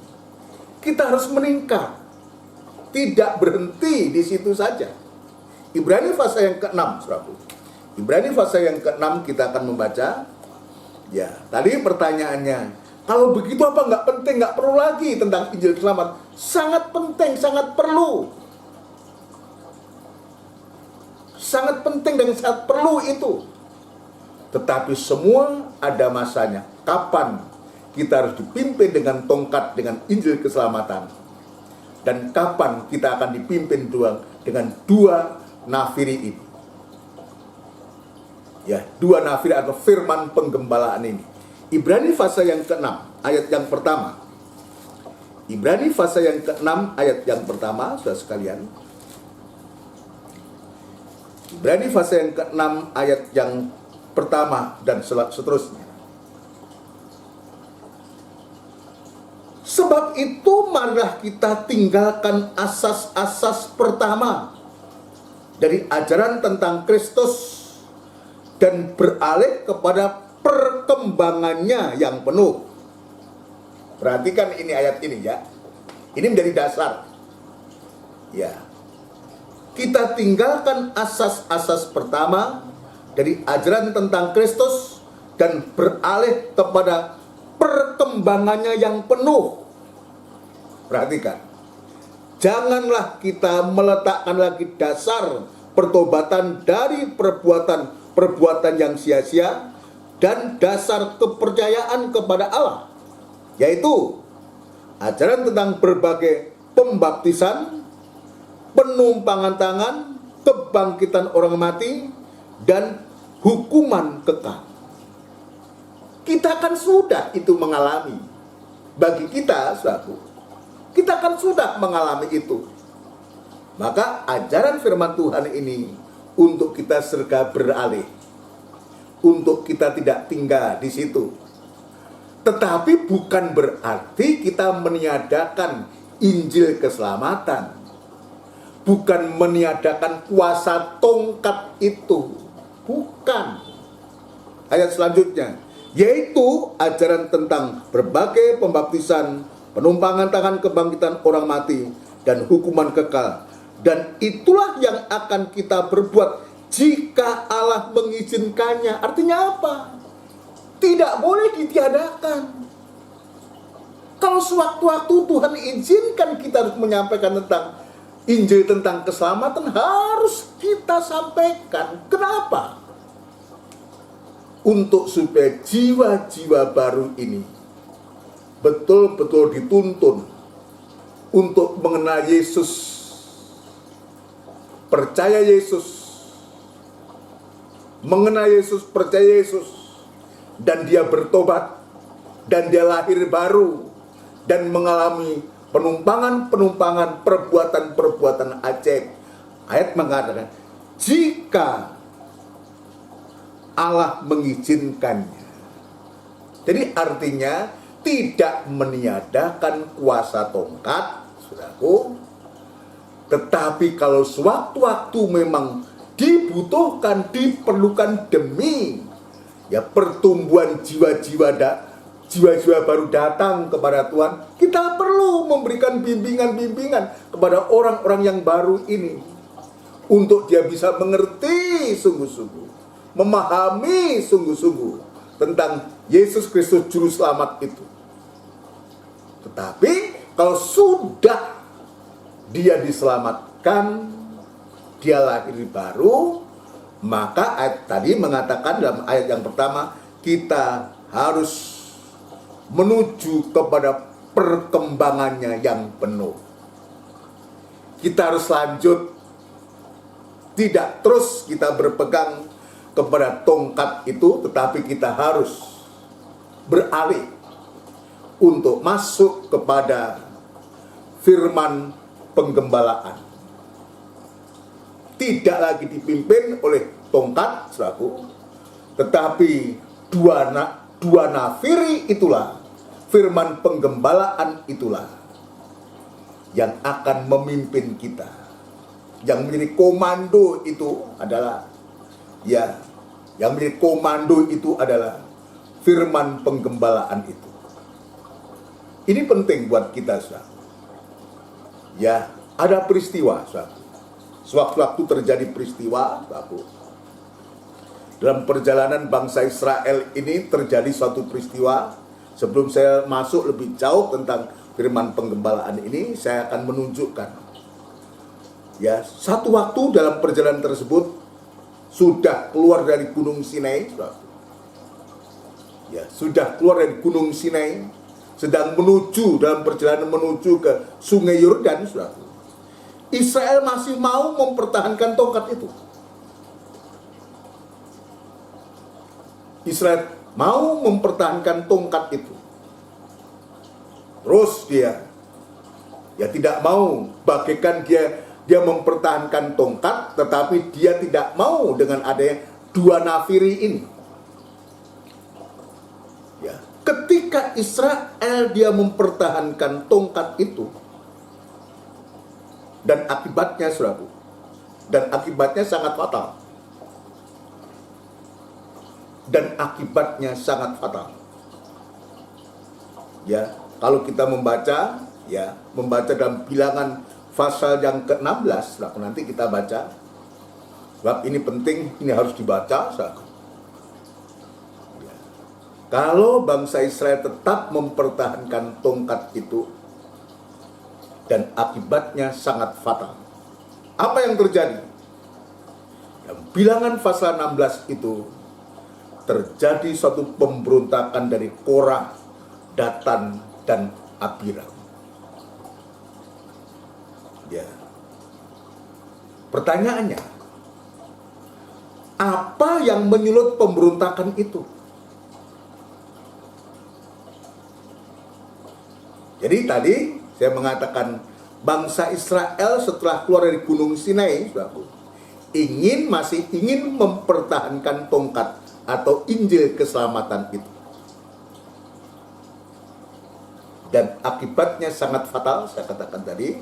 Speaker 1: Kita harus meningkat, tidak berhenti di situ saja. Ibrani pasal yang ke-6, saudaraku. Ibrani pasal yang ke-6 kita akan membaca. Ya, tadi pertanyaannya, kalau begitu apa nggak penting, nggak perlu lagi tentang Injil selamat? Sangat penting, sangat perlu. sangat penting dan sangat perlu itu. Tetapi semua ada masanya. Kapan kita harus dipimpin dengan tongkat, dengan Injil keselamatan, dan kapan kita akan dipimpin dengan dua nafiri ini. Ya, dua nafiri atau firman penggembalaan ini. Ibrani pasal yang ke-6 ayat yang pertama. Ibrani pasal yang ke-6 ayat yang pertama, saudara sekalian. Ibrani pasal yang ke-6 ayat yang pertama dan seterusnya. Sebab itu marilah kita tinggalkan asas-asas pertama dari ajaran tentang Kristus dan beralih kepada perkembangannya yang penuh. Perhatikan ini ayat ini ya. Ini menjadi dasar. Ya. Kita tinggalkan asas-asas pertama dari ajaran tentang Kristus dan beralih kepada perkembangannya yang penuh. Perhatikan. Janganlah kita meletakkan lagi dasar pertobatan dari perbuatan yang sia-sia dan dasar kepercayaan kepada Allah, yaitu ajaran tentang berbagai pembaptisan, penumpangan tangan, kebangkitan orang mati, dan hukuman kekal. Kita kan sudah itu mengalami. Bagi kita, saudaraku, kita kan sudah mengalami itu. Maka ajaran firman Tuhan ini untuk kita segera beralih, untuk kita tidak tinggal di situ. Tetapi bukan berarti kita meniadakan Injil keselamatan, bukan meniadakan kuasa tongkat itu, bukan. Ayat selanjutnya, yaitu ajaran tentang berbagai pembaptisan, penumpangan tangan, kebangkitan orang mati, dan hukuman kekal. Dan itulah yang akan kita berbuat jika Allah mengizinkannya. Artinya apa? Tidak boleh ditiadakan. Kalau sewaktu-waktu Tuhan izinkan kita harus menyampaikan tentang Injil, tentang keselamatan, harus kita sampaikan. Kenapa? Untuk supaya jiwa-jiwa baru ini betul-betul dituntun untuk mengenal Yesus, percaya Yesus, mengenal Yesus, percaya Yesus, dan dia bertobat, dan dia lahir baru, dan mengalami penumpangan, perbuatan-perbuatan ajaib. Ayat mengatakan, jika Allah mengizinkannya. Jadi artinya tidak meniadakan kuasa tongkat, saudaraku. Tetapi kalau sewaktu-waktu memang dibutuhkan, diperlukan demi ya pertumbuhan jiwa-jiwa baru datang kepada Tuhan, kita perlu memberikan bimbingan-bimbingan kepada orang-orang yang baru ini untuk dia bisa mengerti sungguh-sungguh, memahami sungguh-sungguh tentang Yesus Kristus Juru Selamat itu. Tetapi kalau sudah dia diselamatkan, dia lahir baru, maka ayat tadi mengatakan dalam ayat yang pertama, kita harus menuju kepada perkembangannya yang penuh. Kita harus lanjut, tidak terus kita berpegang kepada tongkat itu, tetapi kita harus beralih untuk masuk kepada firman penggembalaan. Tidak lagi dipimpin oleh tongkat, saudaraku, tetapi dua nafiri itulah, firman penggembalaan itulah yang akan memimpin kita. Yang menjadi komando itu adalah yang menjadi komando itu adalah firman penggembalaan itu. Ini penting buat kita, saudara. Ya, ada peristiwa, saudara. Sewaktu-waktu terjadi peristiwa, saudara. Dalam perjalanan bangsa Israel ini terjadi suatu peristiwa. Sebelum saya masuk lebih jauh tentang firman penggembalaan ini, saya akan menunjukkan. Ya, satu waktu dalam perjalanan tersebut sudah keluar dari Gunung Sinai, ya, sudah keluar dari Gunung Sinai, sedang menuju dalam perjalanan menuju ke Sungai Yordan, Israel masih mau mempertahankan tongkat itu. Israel mau mempertahankan tongkat itu. Terus dia tidak mau, bagaikan dia mempertahankan tongkat, tetapi dia tidak mau dengan adanya dua nafiri ini. Ya, ketika Israel dia mempertahankan tongkat itu, dan akibatnya, saudaraku, dan akibatnya sangat fatal. Dan akibatnya sangat fatal. Ya, kalau kita membaca dalam Bilangan pasal yang ke-16, nanti kita baca. Sebab ini penting, ini harus dibaca. Ya. Kalau bangsa Israel tetap mempertahankan tongkat itu, dan akibatnya sangat fatal. Apa yang terjadi? Dalam Bilangan pasal 16 itu, terjadi suatu pemberontakan dari Korah, Datan, dan Abiram. Ya. Pertanyaannya, apa yang menyulut pemberontakan itu? Jadi tadi saya mengatakan bangsa Israel setelah keluar dari Gunung Sinai, masih ingin mempertahankan tongkat atau Injil keselamatan itu. Dan akibatnya sangat fatal, saya katakan tadi.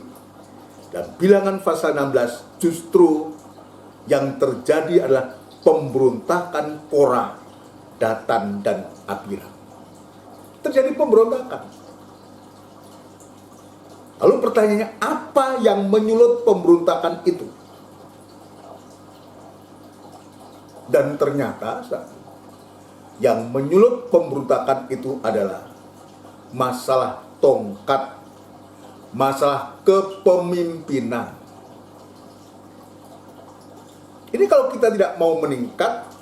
Speaker 1: Dan Bilangan pasal 16 justru yang terjadi adalah pemberontakan Korah, Datan, dan Abiram. Terjadi pemberontakan. Lalu pertanyaannya, apa yang menyulut pemberontakan itu? Dan ternyata yang menyulut pemberontakan itu adalah masalah tongkat, masalah kepemimpinan. Ini kalau kita tidak mau meningkat,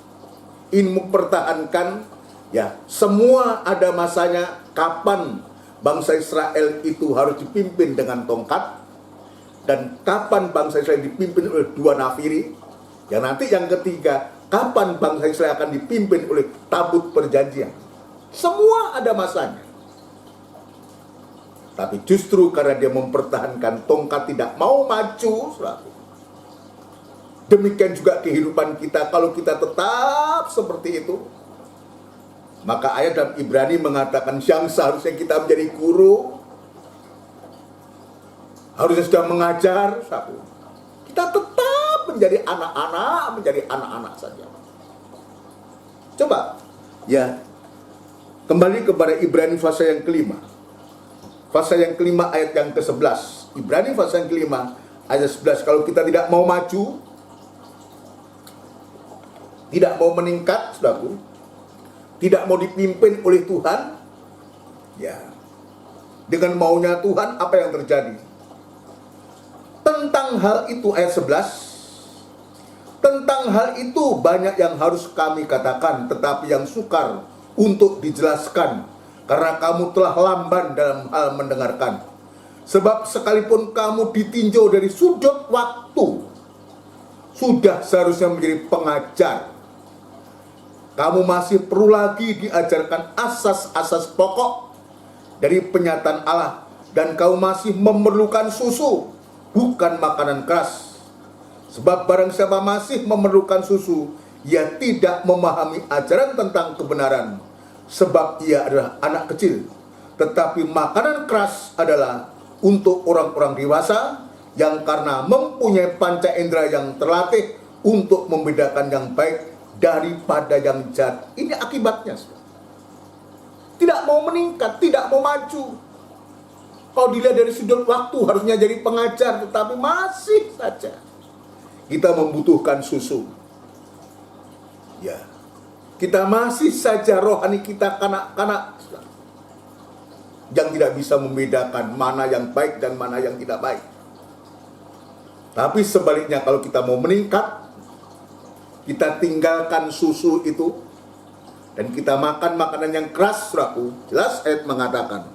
Speaker 1: ingin mempertahankan, ya semua ada masanya kapan bangsa Israel itu harus dipimpin dengan tongkat, dan kapan bangsa Israel dipimpin oleh dua nafiri, ya nanti yang ketiga, kapan bangsa Israel akan dipimpin oleh tabut perjanjian. Semua ada masanya. Tapi justru karena dia mempertahankan tongkat, tidak mau maju, demikian juga kehidupan kita. Kalau kita tetap seperti itu, maka ayat dalam Ibrani mengatakan yang seharusnya kita menjadi guru, harusnya sudah mengajar, kita tetap menjadi anak-anak saja. Coba, ya, kembali kepada Ibrani pasal yang kelima. Pasal yang kelima ayat yang ke-11. Ibrani pasal yang kelima ayat 11. Kalau kita tidak mau maju, tidak mau meningkat, saudaraku, tidak mau dipimpin oleh Tuhan, ya, dengan maunya Tuhan, apa yang terjadi? Tentang hal itu ayat 11, tentang hal itu banyak yang harus kami katakan, tetapi yang sukar untuk dijelaskan, karena kamu telah lamban dalam hal mendengarkan. Sebab sekalipun kamu ditinjau dari sudut waktu, sudah seharusnya menjadi pengajar, kamu masih perlu lagi diajarkan asas-asas pokok dari penyataan Allah, dan kamu masih memerlukan susu, bukan makanan keras. Sebab barang siapa masih memerlukan susu, ia tidak memahami ajaran tentang kebenaran, sebab ia adalah anak kecil. Tetapi makanan keras adalah untuk orang-orang dewasa, yang karena mempunyai panca indera yang terlatih untuk membedakan yang baik daripada yang jahat. Ini akibatnya. Tidak mau meningkat, tidak mau maju. Kalau dilihat dari sudut waktu, harusnya jadi pengajar, tetapi masih saja kita membutuhkan susu. Ya, kita masih saja rohani kita kanak-kanak yang tidak bisa membedakan mana yang baik dan mana yang tidak baik. Tapi sebaliknya, kalau kita mau meningkat, kita tinggalkan susu itu dan kita makan makanan yang keras, saudaraku. Jelas ayat mengatakan,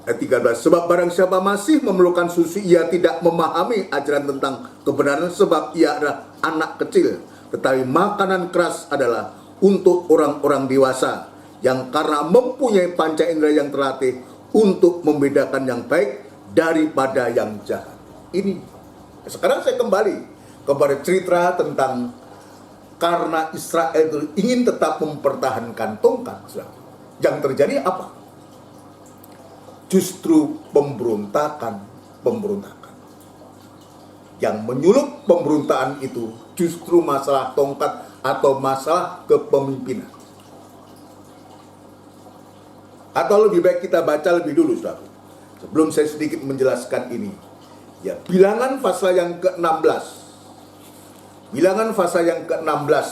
Speaker 1: ayat 13, sebab barang siapa masih memerlukan susu, ia tidak memahami ajaran tentang kebenaran, sebab ia adalah anak kecil. Tetapi makanan keras adalah untuk orang-orang dewasa, yang karena mempunyai panca indera yang terlatih untuk membedakan yang baik daripada yang jahat. Ini. Sekarang saya kembali kepada cerita tentang karena Israel itu ingin tetap mempertahankan tongkat. Yang terjadi apa? Justru pemberontakan. Yang menyulut pemberontakan itu justru masalah tongkat atau masalah kepemimpinan. Atau lebih baik kita baca lebih dulu, saudara. Sebelum saya sedikit menjelaskan ini. Ya, Bilangan pasal yang ke-16. Bilangan pasal yang ke-16.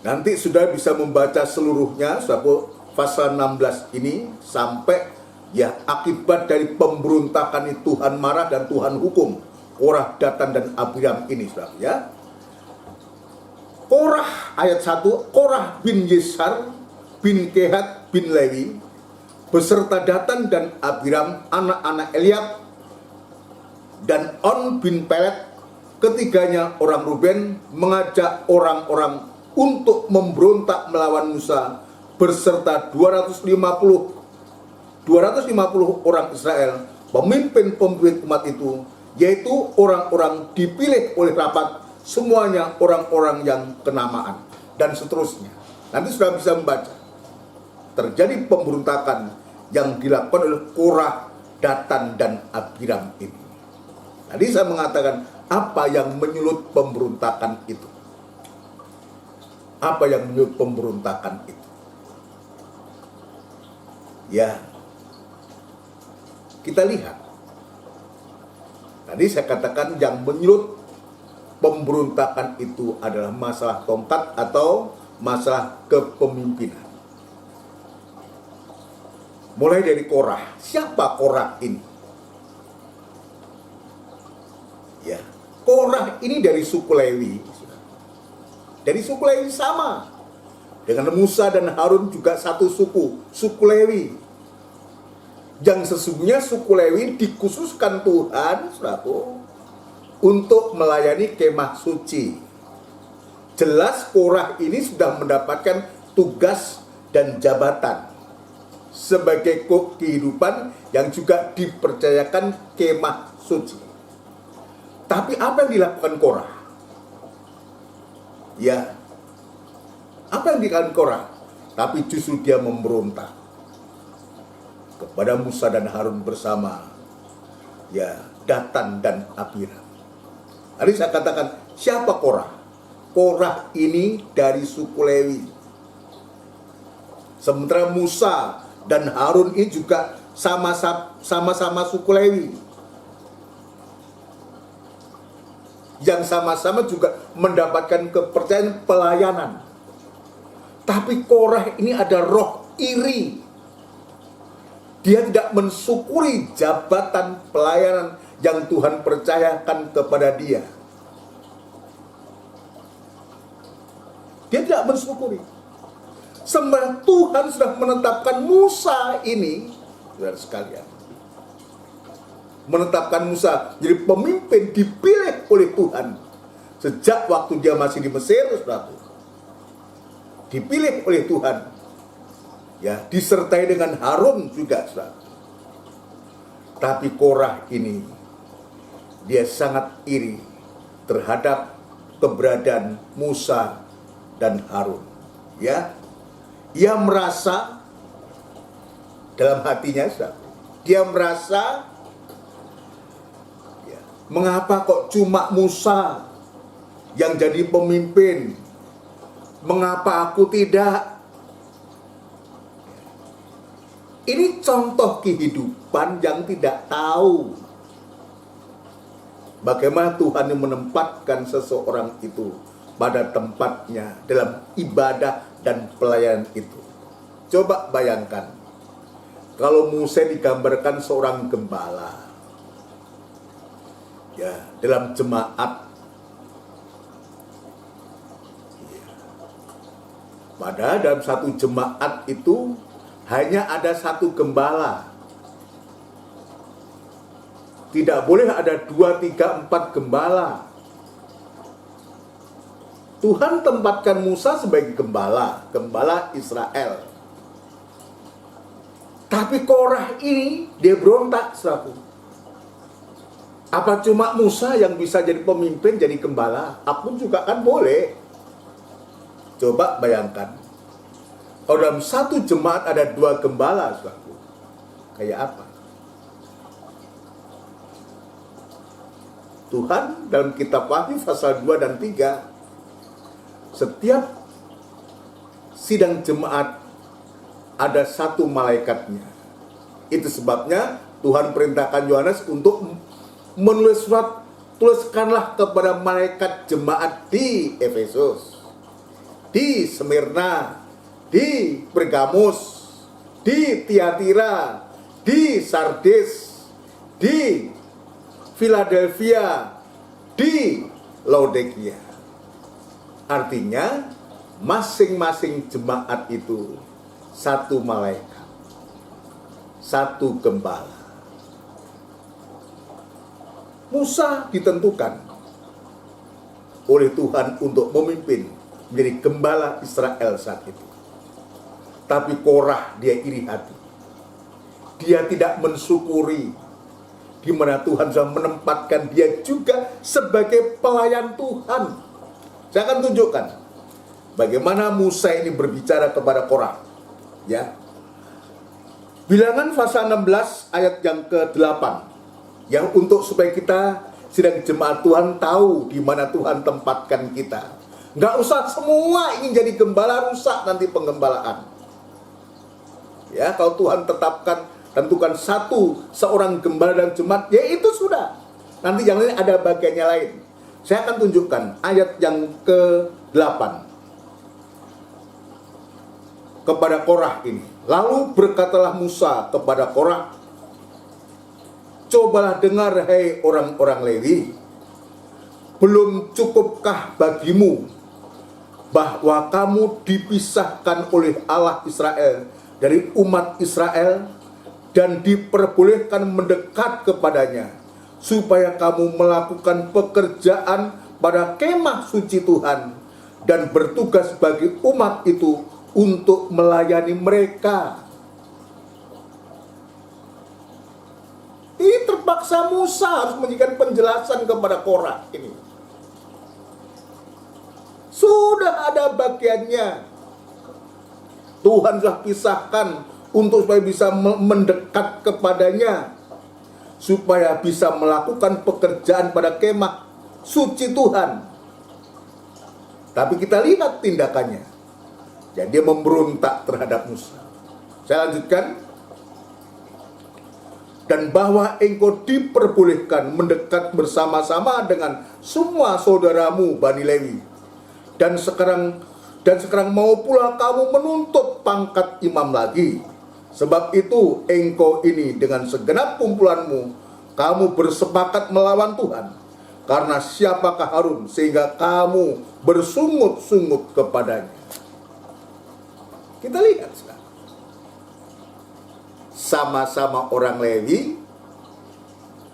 Speaker 1: Nanti sudah bisa membaca seluruhnya, saudara, pasal 16 ini sampai ya akibat dari pemberontakan itu Tuhan marah dan Tuhan hukum Korah, Datan dan Abiram ini, saudara, ya. Korah ayat 1, Korah bin Yesar bin Kehat bin Lewi beserta Datan dan Abiram anak-anak Eliab dan On bin Pelet, ketiganya orang Ruben, mengajak orang-orang untuk memberontak melawan Musa beserta 250 orang Israel, pemimpin umat itu, yaitu orang-orang dipilih oleh rapat, semuanya orang-orang yang kenamaan, dan seterusnya. Nanti sudah bisa membaca. Terjadi pemberontakan yang dilakukan oleh Korah, Datan, dan Abiram ini. Tadi saya mengatakan apa yang menyulut pemberontakan itu. Apa yang menyulut pemberontakan itu? Ya, kita lihat. Tadi saya katakan yang menyulut pemberontakan itu adalah masalah tongkat atau masalah kepemimpinan. Mulai dari Korah. Siapa Korah ini? Ya, Korah ini dari suku Lewi. Dari suku Lewi sama dengan Musa dan Harun, juga satu suku Lewi. Yang sesungguhnya suku Lewi dikhususkan Tuhan, saudaraku, untuk melayani kemah suci. Jelas Korah ini sudah mendapatkan tugas dan jabatan sebagai kehidupan yang juga dipercayakan kemah suci. Tapi apa yang dilakukan Korah? Ya, apa yang dilakukan Korah? Tapi justru dia memberontak kepada Musa dan Harun bersama ya Datan dan Abiram. Tadi saya katakan, siapa Korah? Korah ini dari suku Lewi. Sementara Musa dan Harun ini juga sama-sama suku Lewi. Yang sama-sama juga mendapatkan kepercayaan pelayanan. Tapi Korah ini ada roh iri. Dia tidak mensyukuri jabatan pelayanan yang Tuhan percayakan kepada dia. Dia tidak mensyukuri. Sebenarnya Tuhan sudah menetapkan Musa ini, saudara sekalian, menetapkan Musa jadi pemimpin dipilih oleh Tuhan sejak waktu dia masih di Mesir, saudara. Dipilih oleh Tuhan, ya, disertai dengan Harun juga, saudara. Tapi Korah ini dia sangat iri terhadap keberadaan Musa dan Harun. Ya, ia merasa dalam hatinya, dia merasa, ya, mengapa kok cuma Musa yang jadi pemimpin? Mengapa aku tidak? Ini contoh kehidupan yang tidak tahu bagaimana Tuhan yang menempatkan seseorang itu pada tempatnya dalam ibadah dan pelayanan itu. Coba bayangkan, kalau Musa digambarkan seorang gembala, Ya, dalam jemaat. Ya. Padahal dalam satu jemaat itu hanya ada satu gembala. Tidak boleh ada 2, 3, 4 gembala. Tuhan tempatkan Musa sebagai gembala Israel. Tapi Korah ini dia berontak, saudaraku. Apa cuma Musa yang bisa jadi pemimpin, jadi gembala? Aku juga kan boleh. Coba bayangkan, kalau dalam satu jemaat ada 2 gembala, saudaraku, kayak apa? Tuhan dalam kitab Wahyu pasal 2 dan 3, setiap sidang jemaat ada satu malaikatnya. Itu sebabnya Tuhan perintahkan Yohanes untuk menulis surat, tuliskanlah kepada malaikat jemaat di Efesus, di Smyrna, di Pergamus, di Tiatira, di Sardes, di Philadelphia, di Laodikia. Artinya masing-masing jemaat itu satu malaikat, satu gembala. Musa ditentukan oleh Tuhan untuk memimpin menjadi gembala Israel saat itu. Tapi Korah dia iri hati. Dia tidak mensyukuri di mana Tuhan sudah menempatkan dia juga sebagai pelayan Tuhan. Saya akan tunjukkan bagaimana Musa ini berbicara kepada Korah. Ya. Bilangan pasal 16 ayat yang ke-8. Yang untuk supaya kita sidang jemaat Tuhan tahu di mana Tuhan tempatkan kita. Nggak usah semua ingin jadi gembala, rusak nanti penggembalaan. Ya, kalau Tuhan tentukan seorang gembala dan jemaat, ya itu sudah. Nanti yang lain ada bagiannya lain. Saya akan tunjukkan ayat yang ke-8 kepada Korah ini. Lalu berkatalah Musa kepada Korah, cobalah dengar hai orang-orang Lewi, belum cukupkah bagimu bahwa kamu dipisahkan oleh Allah Israel dari umat Israel dan diperbolehkan mendekat kepadanya, supaya kamu melakukan pekerjaan pada kemah suci Tuhan dan bertugas bagi umat itu untuk melayani mereka. Ini terpaksa Musa harus memberikan penjelasan kepada Korah ini. Sudah ada bagiannya. Tuhan sudah pisahkan untuk supaya bisa mendekat kepadanya, supaya bisa melakukan pekerjaan pada kemah suci Tuhan. Tapi kita lihat tindakannya. Jadi dia memberontak terhadap Musa. Saya lanjutkan. Dan bahwa engkau diperbolehkan mendekat bersama-sama dengan semua saudaramu Bani Lewi. Dan sekarang mau pula kamu menuntut pangkat imam lagi. Sebab itu engkau ini dengan segenap kumpulanmu, kamu bersepakat melawan Tuhan. Karena siapakah Harun sehingga kamu bersungut-sungut kepadanya. Kita lihat sekarang. Sama-sama orang Lewi,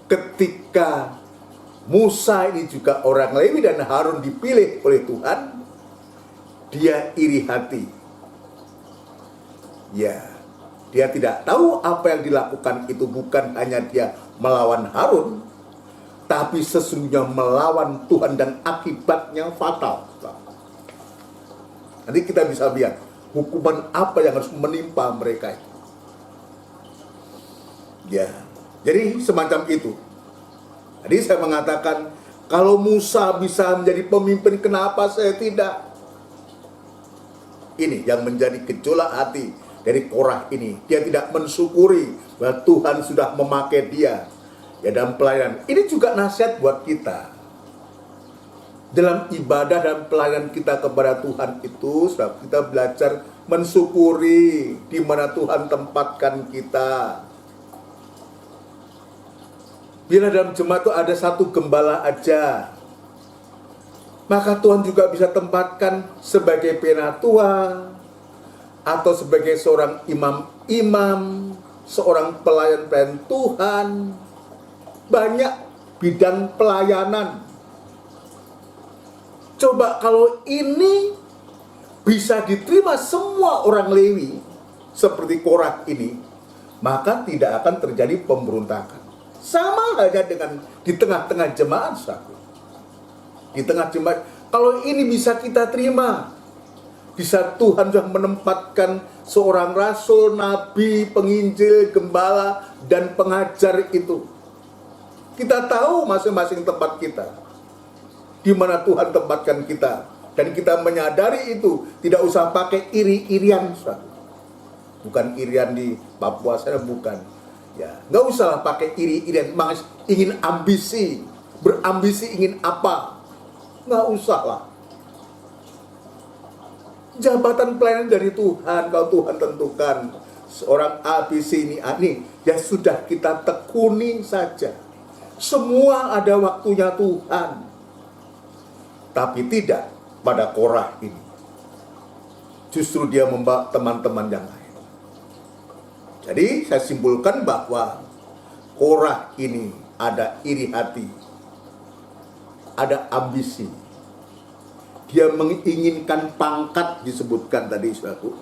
Speaker 1: ketika Musa ini juga orang Lewi dan Harun dipilih oleh Tuhan, dia iri hati. Ya, dia tidak tahu apa yang dilakukan itu bukan hanya dia melawan Harun, tapi sesungguhnya melawan Tuhan dan akibatnya fatal. Nanti kita bisa lihat hukuman apa yang harus menimpa mereka itu. Ya, jadi semacam itu. Jadi saya mengatakan, kalau Musa bisa menjadi pemimpin, kenapa saya tidak? Ini yang menjadi gejolak hati dari Korah ini. Dia tidak mensyukuri bahwa Tuhan sudah memakai dia ya dalam pelayanan. Ini juga nasihat buat kita. Dalam ibadah dan pelayanan kita kepada Tuhan itu, sudah kita belajar mensyukuri di mana Tuhan tempatkan kita. Bila dalam jemaat itu ada satu gembala aja, maka Tuhan juga bisa tempatkan sebagai penatua atau sebagai seorang imam-imam, seorang pelayan-pelayan Tuhan. Banyak bidang pelayanan. Coba kalau ini bisa diterima semua orang Lewi seperti Korah ini, maka tidak akan terjadi pemberontakan. Sama halnya dengan di tengah-tengah jemaat, saudara. Di tengah jemaat, kalau ini bisa kita terima, bisa Tuhan sudah menempatkan seorang rasul, nabi, penginjil, gembala, dan pengajar itu. Kita tahu masing-masing tempat kita, di mana Tuhan tempatkan kita, dan kita menyadari itu. Tidak usah pakai iri-irian, saudara. Bukan irian di Papua sana, bukan. Ya, nggak usah pakai iri-irian, ingin ambisi, berambisi ingin apa, nggak usah lah. Jabatan pelayanan dari Tuhan, kalau Tuhan tentukan seorang ABC ini, ya sudah kita tekuni saja. Semua ada waktunya Tuhan, tapi tidak pada Korah ini. Justru dia membawa teman-teman yang lain. Jadi saya simpulkan bahwa Korah ini ada iri hati, ada ambisi. Dia menginginkan pangkat, disebutkan tadi, saudaraku.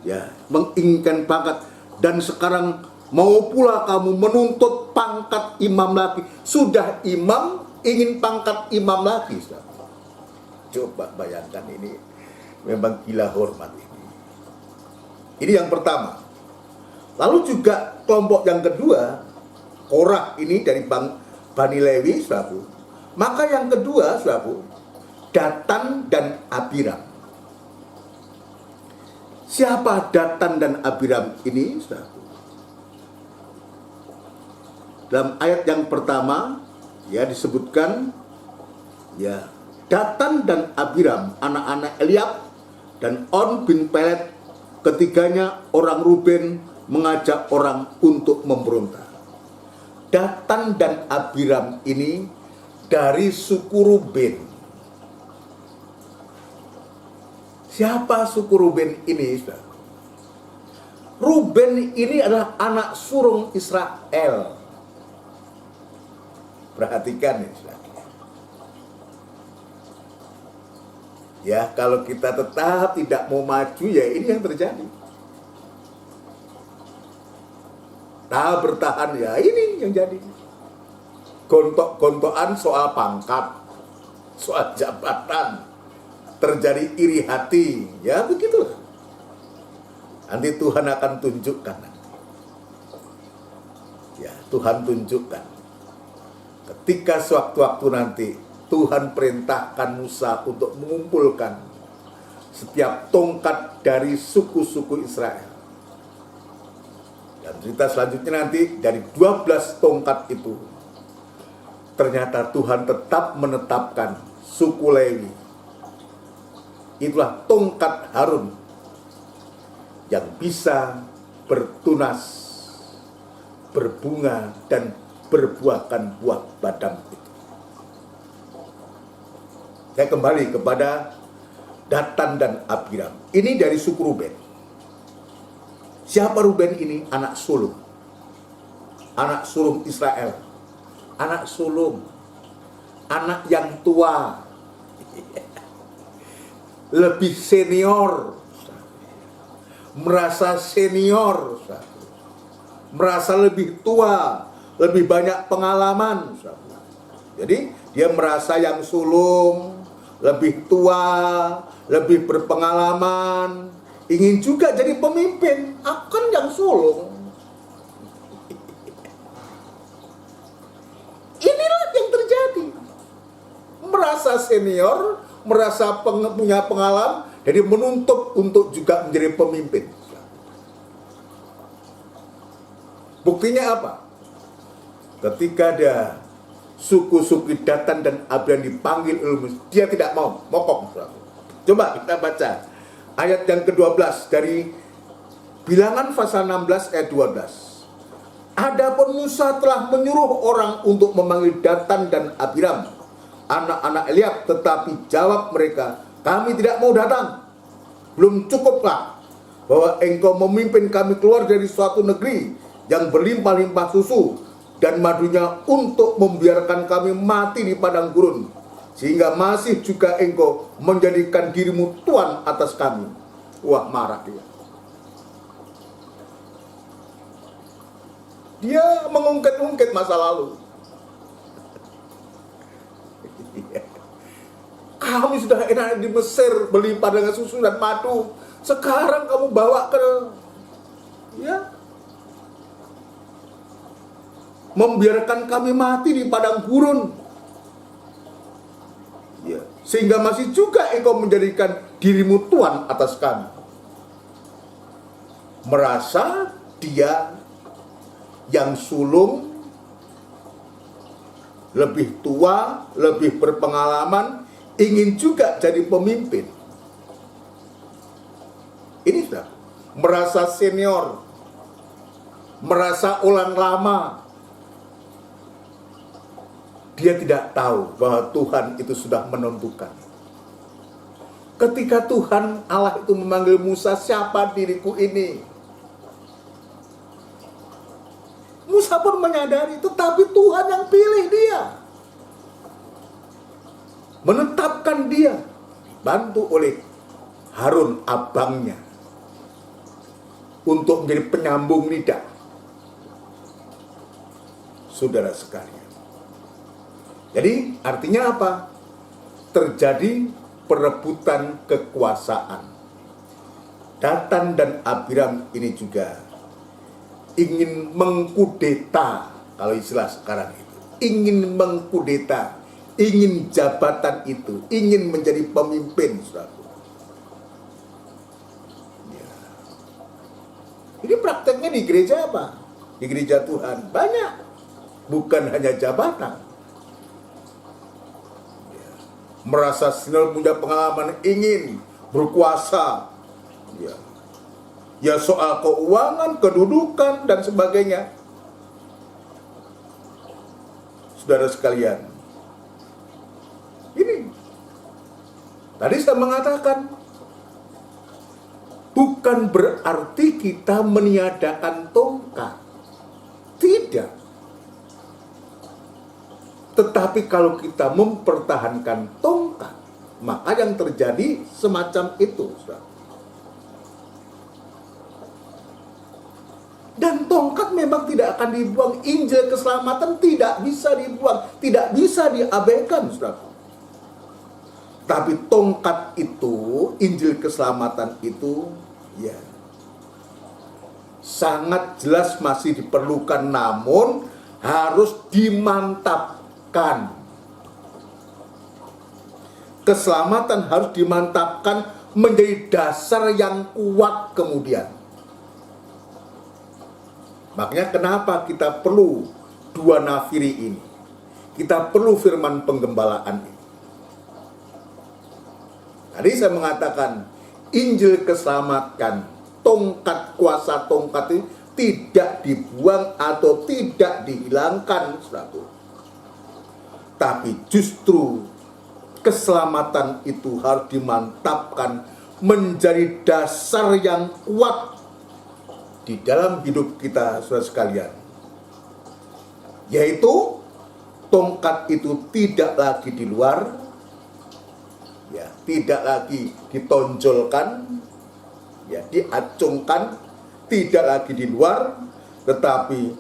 Speaker 1: Ya, menginginkan pangkat. Dan sekarang mau pula kamu menuntut pangkat imam lagi. Sudah imam, ingin pangkat imam lagi, saudaraku. Coba bayangkan, ini memang gila hormat ini. Ini yang pertama. Lalu juga kelompok yang kedua, Korah ini dari Bani Lewi, saudaraku. Maka yang kedua, saudaraku, Datan dan Abiram. Siapa Datan dan Abiram ini, saudaraku? Dalam ayat yang pertama, ya disebutkan, ya, Datan dan Abiram, anak-anak Eliab dan On bin Pelet, ketiganya orang Ruben, mengajak orang untuk memberontak. Datan dan Abiram ini dari suku Ruben. Siapa suku Ruben ini, saudara? Ruben ini adalah anak sulung Israel. Perhatikan ini, saudara. Ya, kalau kita tetap tidak mau maju, ya ini yang terjadi. Bertahan, ya ini yang jadi. Gontok-gontokan soal pangkat, soal jabatan, terjadi iri hati, ya begitulah. Nanti Tuhan akan tunjukkan. Ya, Tuhan tunjukkan. Ketika sewaktu-waktu nanti Tuhan perintahkan Musa untuk mengumpulkan setiap tongkat dari suku-suku Israel. Dan cerita selanjutnya nanti dari 12 tongkat itu, ternyata Tuhan tetap menetapkan suku Lewi. Itulah tongkat Harun yang bisa bertunas, berbunga, dan berbuahkan buah badam itu. Saya kembali kepada Datan dan Abiram. Ini dari suku Ruben. Siapa Ruben ini? Anak sulung. Anak sulung Israel. Anak sulung. Anak yang tua. Lebih senior. Merasa senior. Merasa lebih tua. Lebih banyak pengalaman. Jadi dia merasa yang sulung, lebih tua, lebih berpengalaman, ingin juga jadi pemimpin, akan yang sulung. Inilah yang terjadi. Merasa senior, merasa punya pengalaman, jadi menuntut untuk juga menjadi pemimpin. Buktinya apa? Ketika ada suku-suku Datan dan Abiram dipanggil oleh Musa, dia tidak mau, mokok. Coba kita baca ayat yang ke-12 dari Bilangan pasal 16 ayat 12. Adapun Musa telah menyuruh orang untuk memanggil Datan dan Abiram, anak-anak Eliab, tetapi jawab mereka, kami tidak mau datang. Belum cukupkah bahwa engkau memimpin kami keluar dari suatu negeri yang berlimpah-limpah susu dan madunya untuk membiarkan kami mati di padang gurun, sehingga masih juga engkau menjadikan dirimu Tuhan atas kami. Wah, marah dia. Dia mengungkit-ungkit masa lalu. Kami sudah enak di Mesir, berlimpah dengan susu dan madu. Sekarang kamu bawa ke, membiarkan kami mati di padang gurun. Sehingga masih juga engkau menjadikan dirimu Tuhan atas kami. Merasa dia yang sulung, lebih tua, lebih berpengalaman, ingin juga jadi pemimpin. Ini sudah merasa senior, merasa ulang lama. Dia tidak tahu bahwa Tuhan itu sudah menentukan. Ketika Tuhan Allah itu memanggil Musa, siapa diriku ini? Musa pun menyadari, tetapi Tuhan yang pilih dia, menetapkan dia, dibantu oleh Harun abangnya untuk menjadi penyambung lidah. Saudara sekalian, jadi artinya apa? Terjadi perebutan kekuasaan. Datan dan Abiram ini juga ingin mengkudeta, kalau istilah sekarang itu, ingin mengkudeta, ingin jabatan itu, ingin menjadi pemimpin, saudara. Ya. Ini prakteknya di gereja apa? Di gereja Tuhan banyak, bukan hanya jabatan. Ya. Merasa senior, punya pengalaman, ingin berkuasa. Ya soal keuangan, kedudukan, dan sebagainya. Saudara sekalian, ini tadi saya mengatakan, bukan berarti kita meniadakan tongkat. Tidak. Tetapi kalau kita mempertahankan tongkat, maka yang terjadi semacam itu, saudara. Dan tongkat memang tidak akan dibuang. Injil keselamatan tidak bisa dibuang, tidak bisa diabaikan, saudara. Tapi tongkat itu, Injil keselamatan itu, ya, sangat jelas masih diperlukan, namun harus dimantapkan. Keselamatan harus dimantapkan menjadi dasar yang kuat kemudian. Makanya kenapa kita perlu dua nafiri ini. Kita perlu firman penggembalaan ini. Tadi saya mengatakan, Injil keselamatan, tongkat, kuasa tongkat itu tidak dibuang atau tidak dihilangkan, saudara. Tapi justru keselamatan itu harus dimantapkan menjadi dasar yang kuat di dalam hidup kita, saudara sekalian. Yaitu tongkat itu tidak lagi di luar, ya, tidak lagi ditonjolkan, ya, diacungkan, tidak lagi di luar, tetapi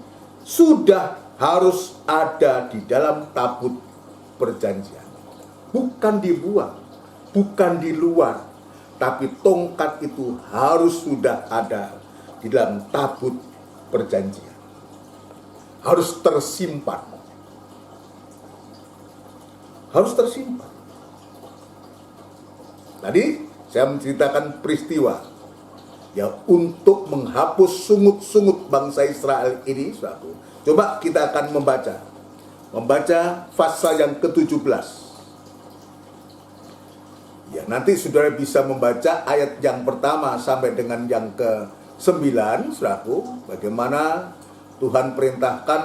Speaker 1: sudah harus ada di dalam tabut perjanjian. Bukan dibuang, bukan di luar, tapi tongkat itu harus sudah ada di dalam tabut perjanjian. Harus tersimpan. Harus tersimpan. Tadi saya menceritakan peristiwa, ya, untuk menghapus sungut-sungut bangsa Israel ini, suatu. Coba kita akan membaca pasal yang ke-17. Ya, nanti saudara bisa membaca ayat yang pertama sampai dengan yang ke-9, saudaraku, bagaimana Tuhan perintahkan,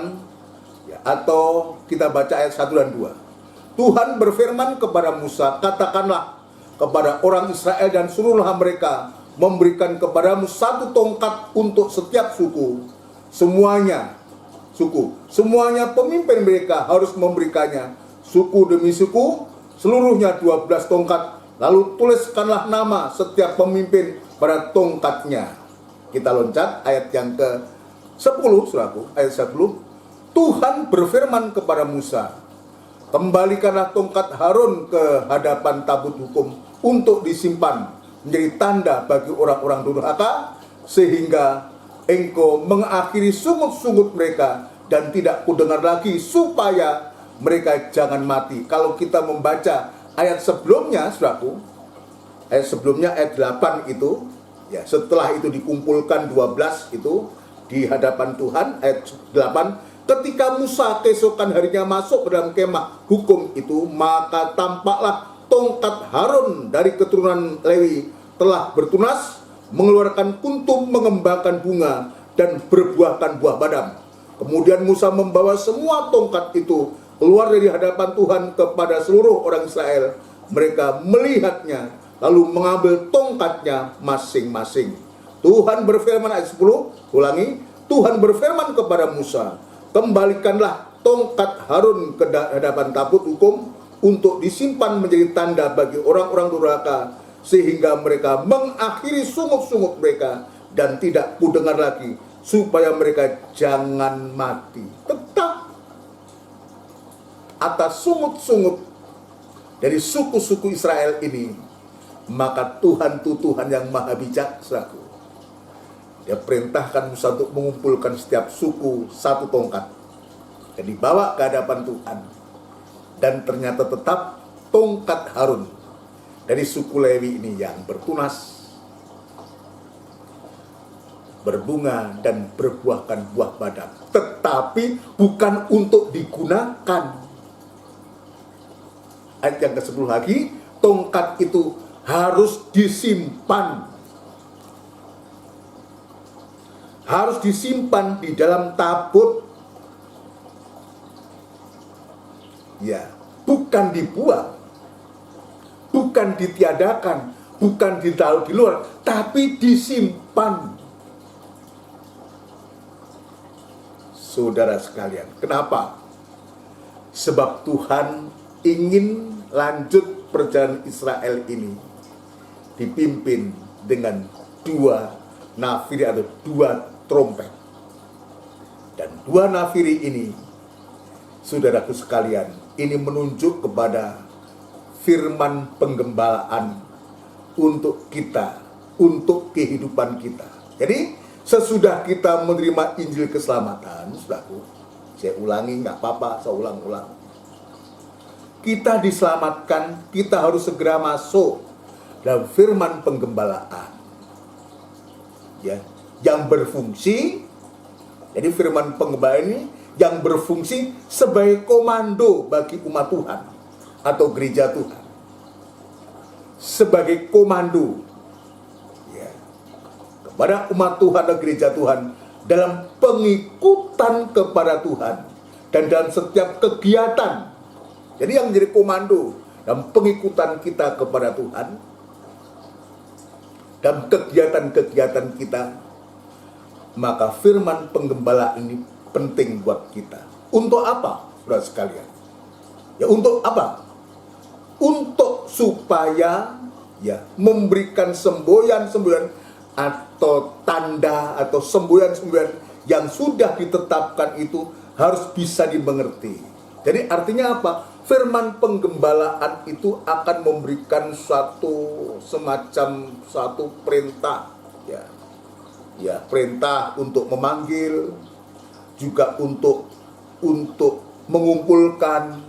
Speaker 1: ya, atau kita baca ayat 1 dan 2. Tuhan berfirman kepada Musa, katakanlah kepada orang Israel dan suruhlah mereka memberikan kepadamu 1 tongkat untuk setiap suku. Semuanya pemimpin mereka harus memberikannya, suku demi suku, seluruhnya 12 tongkat. Lalu tuliskanlah nama setiap pemimpin pada tongkatnya. Kita loncat ayat yang ke-10, saudaraku, ayat 10. Tuhan berfirman kepada Musa, kembalikanlah tongkat Harun ke hadapan tabut hukum untuk disimpan menjadi tanda bagi orang-orang durhaka, sehingga engkau mengakhiri sungut-sungut mereka dan tidak kudengar lagi, supaya mereka jangan mati. Kalau kita membaca ayat sebelumnya, saudaraku, ayat sebelumnya ayat 8 itu, ya, setelah itu dikumpulkan 12 itu di hadapan Tuhan, ayat 8, ketika Musa keesokan harinya masuk ke dalam kemah hukum itu, maka tampaklah tongkat Harun dari keturunan Lewi telah bertunas, mengeluarkan kuntum, mengembangkan bunga, dan berbuahkan buah badam. Kemudian Musa membawa semua tongkat itu keluar dari hadapan Tuhan kepada seluruh orang Israel. Mereka melihatnya, lalu mengambil tongkatnya masing-masing. Tuhan berfirman, ayat 10, ulangi. Tuhan berfirman kepada Musa, kembalikanlah tongkat Harun ke hadapan tabut hukum untuk disimpan menjadi tanda bagi orang-orang durhaka, sehingga mereka mengakhiri sungut-sungut mereka dan tidak kudengar lagi, supaya mereka jangan mati. Tetap atas sungut-sungut dari suku-suku Israel ini, maka Tuhan itu Tuhan yang maha bijak, saudaraku. Dia perintahkan Musa untuk mengumpulkan setiap suku 1 tongkat dan dibawa ke hadapan Tuhan. Dan ternyata tetap tongkat Harun dari suku Lewi ini yang bertunas, berbunga, dan berbuahkan buah badam, tetapi bukan untuk digunakan. Ayat yang ke-10 lagi, tongkat itu harus disimpan. Harus disimpan di dalam tabut. Ya, bukan dibuang, bukan ditiadakan, bukan ditaruh di luar, tapi disimpan. Saudara sekalian, kenapa? Sebab Tuhan ingin lanjut perjalanan Israel ini dipimpin dengan 2 nafiri atau 2 trompet. Dan 2 nafiri ini, saudaraku sekalian, ini menunjuk kepada firman penggembalaan untuk kita, untuk kehidupan kita. Jadi sesudah kita menerima Injil keselamatan, saudaraku, saya ulangi, nggak apa-apa, saya ulang-ulang. Kita diselamatkan, kita harus segera masuk dalam firman penggembalaan, ya, yang berfungsi. Jadi firman penggembalaan ini yang berfungsi sebagai komando bagi umat Tuhan atau gereja Tuhan, sebagai komando, ya, kepada umat Tuhan dan gereja Tuhan dalam pengikutan kepada Tuhan dan dalam setiap kegiatan. Jadi yang menjadi komando dalam pengikutan kita kepada Tuhan, dalam kegiatan-kegiatan kita, maka firman penggembala ini penting buat kita. Untuk apa, saudara sekalian? Ya, untuk apa? Untuk supaya, ya, memberikan semboyan-semboyan atau tanda atau semboyan-semboyan yang sudah ditetapkan itu harus bisa dimengerti. Jadi artinya apa? Firman penggembalaan itu akan memberikan semacam satu perintah, ya, ya, perintah untuk memanggil, juga untuk mengumpulkan.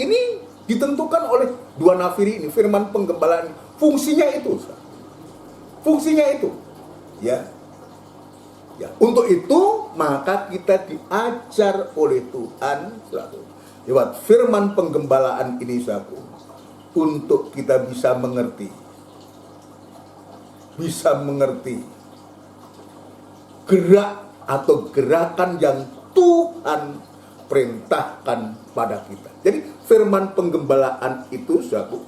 Speaker 1: Ini ditentukan oleh 2 nafiri ini, firman penggembalaan. Fungsinya itu, ya. Ya, untuk itu maka kita diajar oleh Tuhan lewat firman penggembalaan ini, saudaraku, untuk kita bisa mengerti gerak atau gerakan yang Tuhan perintahkan pada kita. Jadi firman penggembalaan itu saudaraku,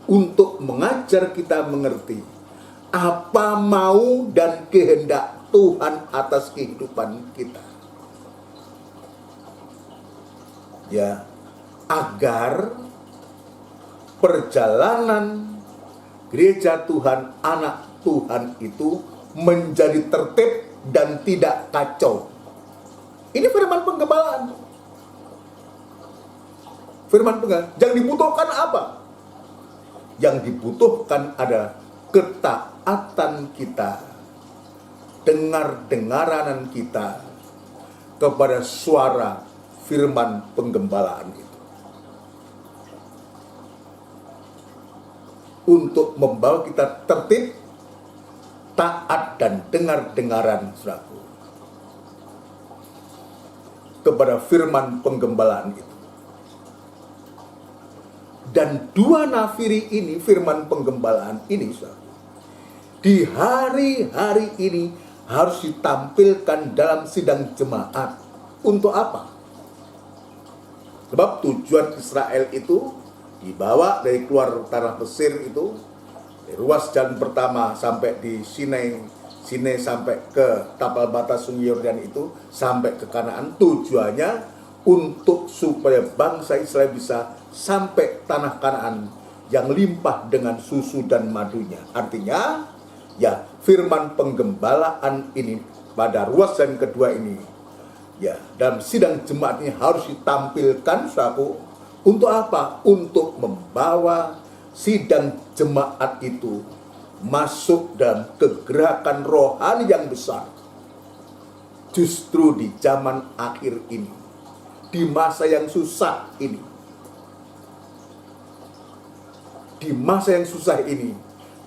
Speaker 1: untuk mengajar kita mengerti apa mau dan kehendak Tuhan atas kehidupan kita. Ya, agar perjalanan gereja Tuhan, anak Tuhan itu menjadi tertib dan tidak kacau. Ini firman penggembalaan. Firman penggembalaan. Yang dibutuhkan apa? Yang dibutuhkan adalah ketaatan kita, dengar-dengaranan kita kepada suara firman penggembalaan itu. Untuk membawa kita tertib, taat dan dengar-dengaran saudaraku kepada firman penggembalaan itu. Dan dua nafiri ini, firman penggembalaan ini saudaraku, di hari-hari ini harus ditampilkan dalam sidang jemaat. Untuk apa? Sebab tujuan Israel itu dibawa dari keluar tanah Mesir itu, dari ruas jalan pertama sampai di Sinai sampai ke tapal batas Sungai Yordan itu, sampai ke Kanaan. Tujuannya untuk supaya bangsa Israel bisa sampai tanah Kanaan yang limpah dengan susu dan madunya. Artinya, ya, firman penggembalaan ini pada ruas jalan kedua ini, ya, dalam sidang jemaat ini harus ditampilkan saudaraku. Untuk apa? Untuk membawa sidang jemaat itu masuk dalam kegerakan rohani yang besar. Justru di zaman akhir ini, di masa yang susah ini, di masa yang susah ini,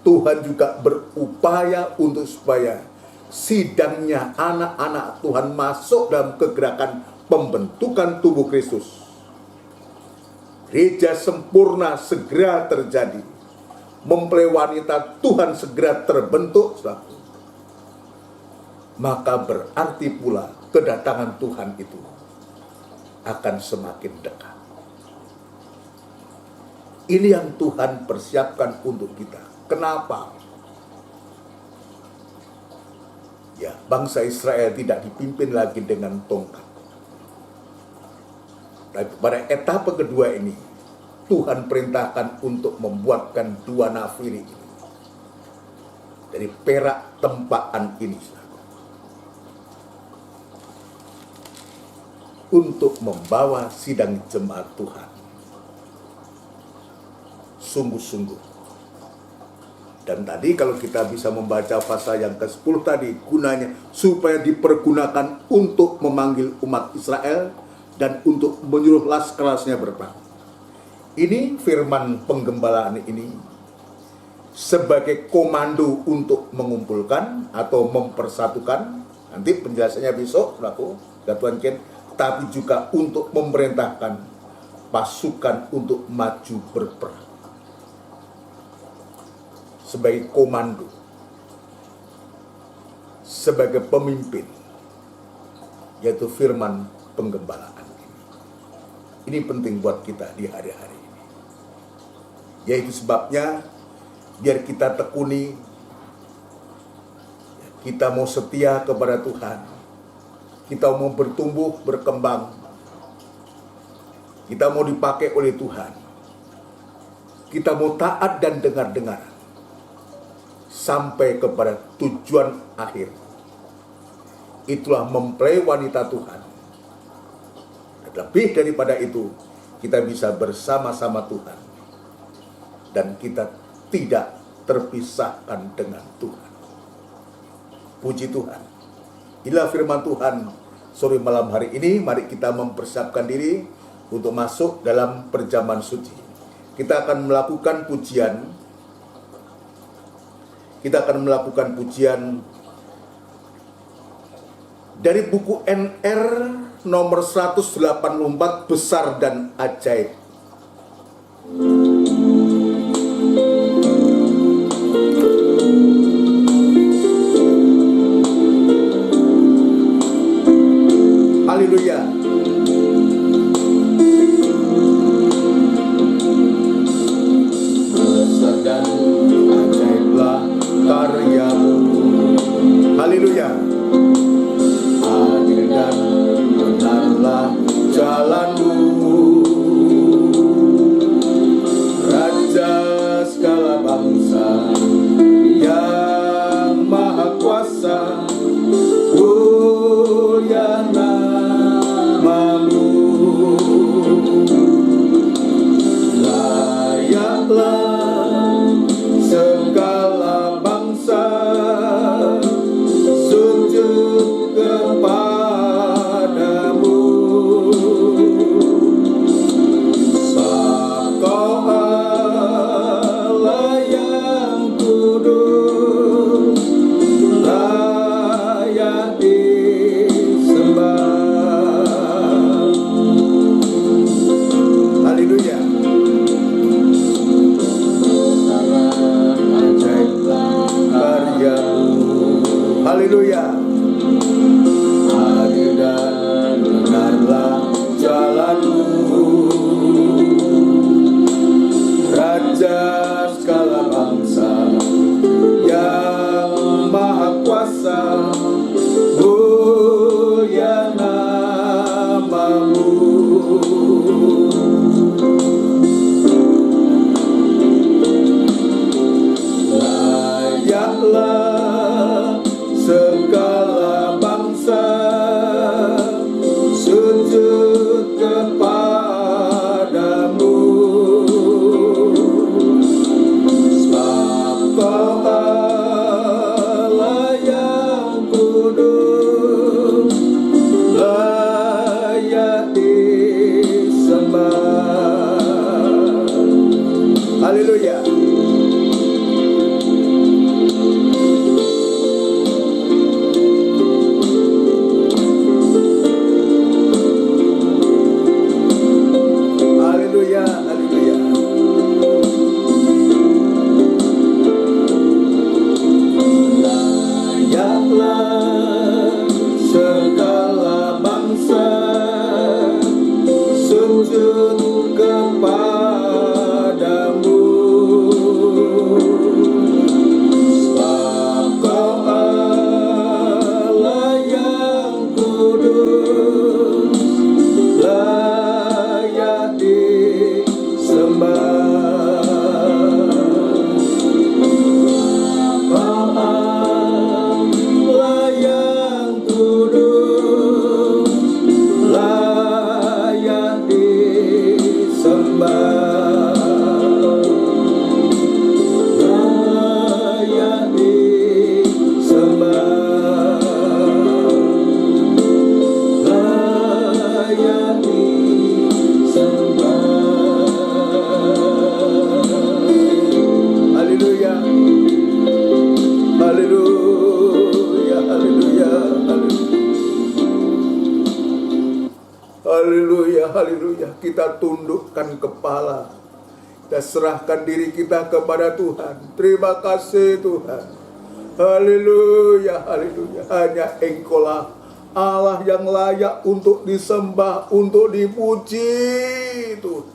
Speaker 1: Tuhan juga berupaya untuk supaya sidangnya anak-anak Tuhan masuk dalam kegerakan pembentukan tubuh Kristus. Gereja sempurna segera terjadi, mempelai wanita Tuhan segera terbentuk, saudara. Maka berarti pula kedatangan Tuhan itu akan semakin dekat. Ini yang Tuhan persiapkan untuk kita. Kenapa? Ya, bangsa Israel tidak dipimpin lagi dengan tongkat. Tapi pada etapa kedua ini, Tuhan perintahkan untuk membuatkan dua nafiri ini dari perak tempaan ini, untuk membawa sidang jemaat Tuhan sungguh-sungguh. Dan tadi kalau kita bisa membaca pasal yang ke-10 tadi, gunanya supaya dipergunakan untuk memanggil umat Israel dan untuk menyuruh laskar-laskarnya berperang. Ini firman penggembalaan ini sebagai komando untuk mengumpulkan atau mempersatukan. Nanti penjelasannya besok, saudaraku, Tuhan Ken. Tapi juga untuk memerintahkan pasukan untuk maju berperang. Sebagai komando, sebagai pemimpin, yaitu firman penggembalaan. Ini penting buat kita di hari-hari ini. Yaitu sebabnya biar kita tekuni, kita mau setia kepada Tuhan, kita mau bertumbuh, berkembang, kita mau dipakai oleh Tuhan, kita mau taat dan dengar-dengar sampai kepada tujuan akhir. Itulah mempelai wanita Tuhan. Lebih daripada itu, kita bisa bersama-sama Tuhan dan kita tidak terpisahkan dengan Tuhan. Puji Tuhan. Inilah firman Tuhan sore malam hari ini. Mari kita mempersiapkan diri untuk masuk dalam perjamuan suci. Kita akan melakukan pujian. Kita akan melakukan pujian dari buku NR nomor 184, Besar dan Ajaib. Haleluya. Besar dan ajaiblah karyamu. Haleluya. Adil dan benarlah jalanmu. Raja segala bangsa yang maha kuasa, mulia namamu. Layaklah segala bangsa sujud kepadamu. Sebab Kau Allah yang kudus, layak disembah. Haleluya. Ajaiblah karyamu. Haleluya. Adil dan benarlah jalanmu. Raja segala bangsa yang maha kuasa, mulia namamu. Layaklah segala bangsa sujud kepadamu. Sebab Kau Allah yang kudus, layak disembah. Haleluya. Haleluya, haleluya. Layaklah segala bangsa sujud kepadamu. Sebab Kau Allah yang kudus, layak disembah. Kau Allah yang kudus, layak disembah. Layak disembah. Layak disembah. Haleluya. Haleluya, haleluya, haleluya, haleluya. Kita tundukkan kepala, kita serahkan diri kita kepada Tuhan. Terima kasih Tuhan. Haleluya, haleluya. Hanya Engkau-lah Allah yang layak untuk disembah, untuk dipuji Tuhan,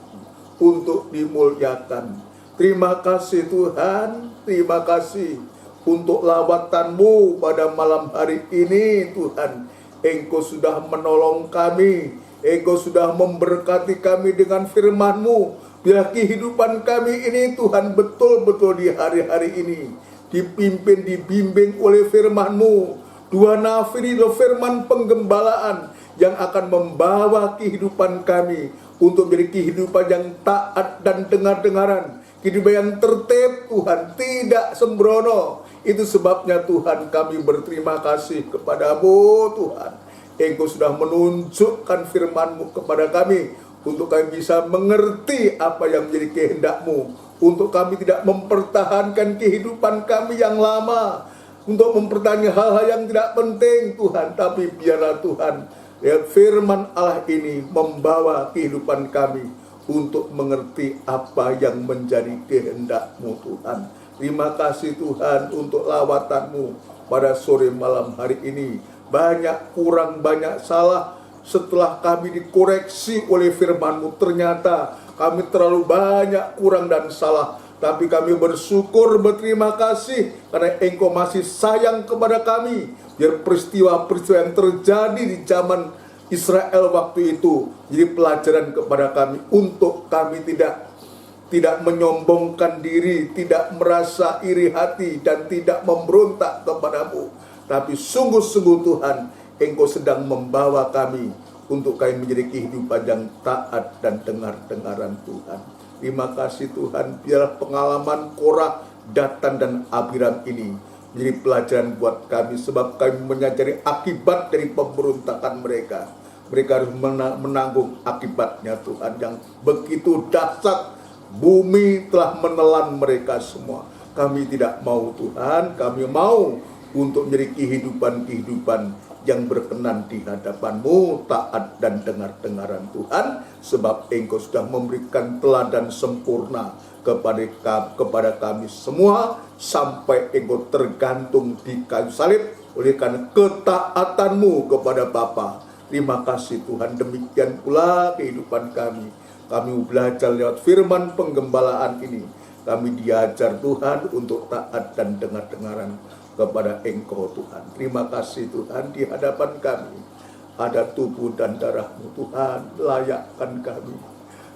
Speaker 1: untuk dimuliakan. Terima kasih Tuhan, terima kasih untuk lawatan-Mu pada malam hari ini Tuhan. Engkau sudah menolong kami, Engkau sudah memberkati kami dengan firman-Mu. Biar kehidupan kami ini Tuhan betul-betul di hari-hari ini dipimpin, dibimbing oleh firman-Mu. Dua nafiri firman penggembalaan yang akan membawa kehidupan kami untuk menjadi kehidupan yang taat dan dengar-dengaran, kehidupan yang tertib Tuhan, tidak sembrono. Itu sebabnya Tuhan kami berterima kasih kepada-Mu Tuhan. Engkau sudah menunjukkan firman-Mu kepada kami untuk kami bisa mengerti apa yang menjadi kehendak-Mu, untuk kami tidak mempertahankan kehidupan kami yang lama, untuk mempertahankan hal-hal yang tidak penting Tuhan. Tapi biarlah Tuhan, lihat firman Allah ini membawa kehidupan kami untuk mengerti apa yang menjadi kehendak-Mu Tuhan. Terima kasih Tuhan untuk lawatan-Mu pada sore malam hari ini. Banyak kurang, banyak salah, setelah kami dikoreksi oleh firman-Mu, ternyata kami terlalu banyak kurang dan salah. Tapi kami bersyukur, berterima kasih karena Engkau masih sayang kepada kami. Biar peristiwa-peristiwa yang terjadi di zaman Israel waktu itu jadi pelajaran kepada kami, untuk kami tidak menyombongkan diri, tidak merasa iri hati, dan tidak memberontak kepadamu. Tapi sungguh-sungguh Tuhan, Engkau sedang membawa kami untuk kami menjadi kehidupan yang taat dan dengar-dengaran Tuhan. Terima kasih Tuhan, biarlah pengalaman Korah, Datan, dan Abiram ini menjadi pelajaran buat kami, sebab kami menyadari akibat dari pemberontakan mereka. Mereka harus menanggung akibatnya Tuhan, yang begitu dahsyat. Bumi telah menelan mereka semua. Kami tidak mau Tuhan, kami mau untuk menjadi kehidupan yang berkenan di hadapan-Mu, taat dan dengar-dengaran Tuhan, sebab Engkau sudah memberikan teladan sempurna kepada kami semua, sampai Engkau tergantung di kayu salib oleh karena ketaatanmu kepada Bapa. Terima kasih Tuhan, demikian pula kehidupan kami. Kami belajar lewat firman penggembalaan ini. Kami diajar Tuhan untuk taat dan dengar-dengaran kepada Engkau Tuhan. Terima kasih Tuhan, di hadapan kami ada tubuh dan darah-Mu Tuhan. Layakkan kami.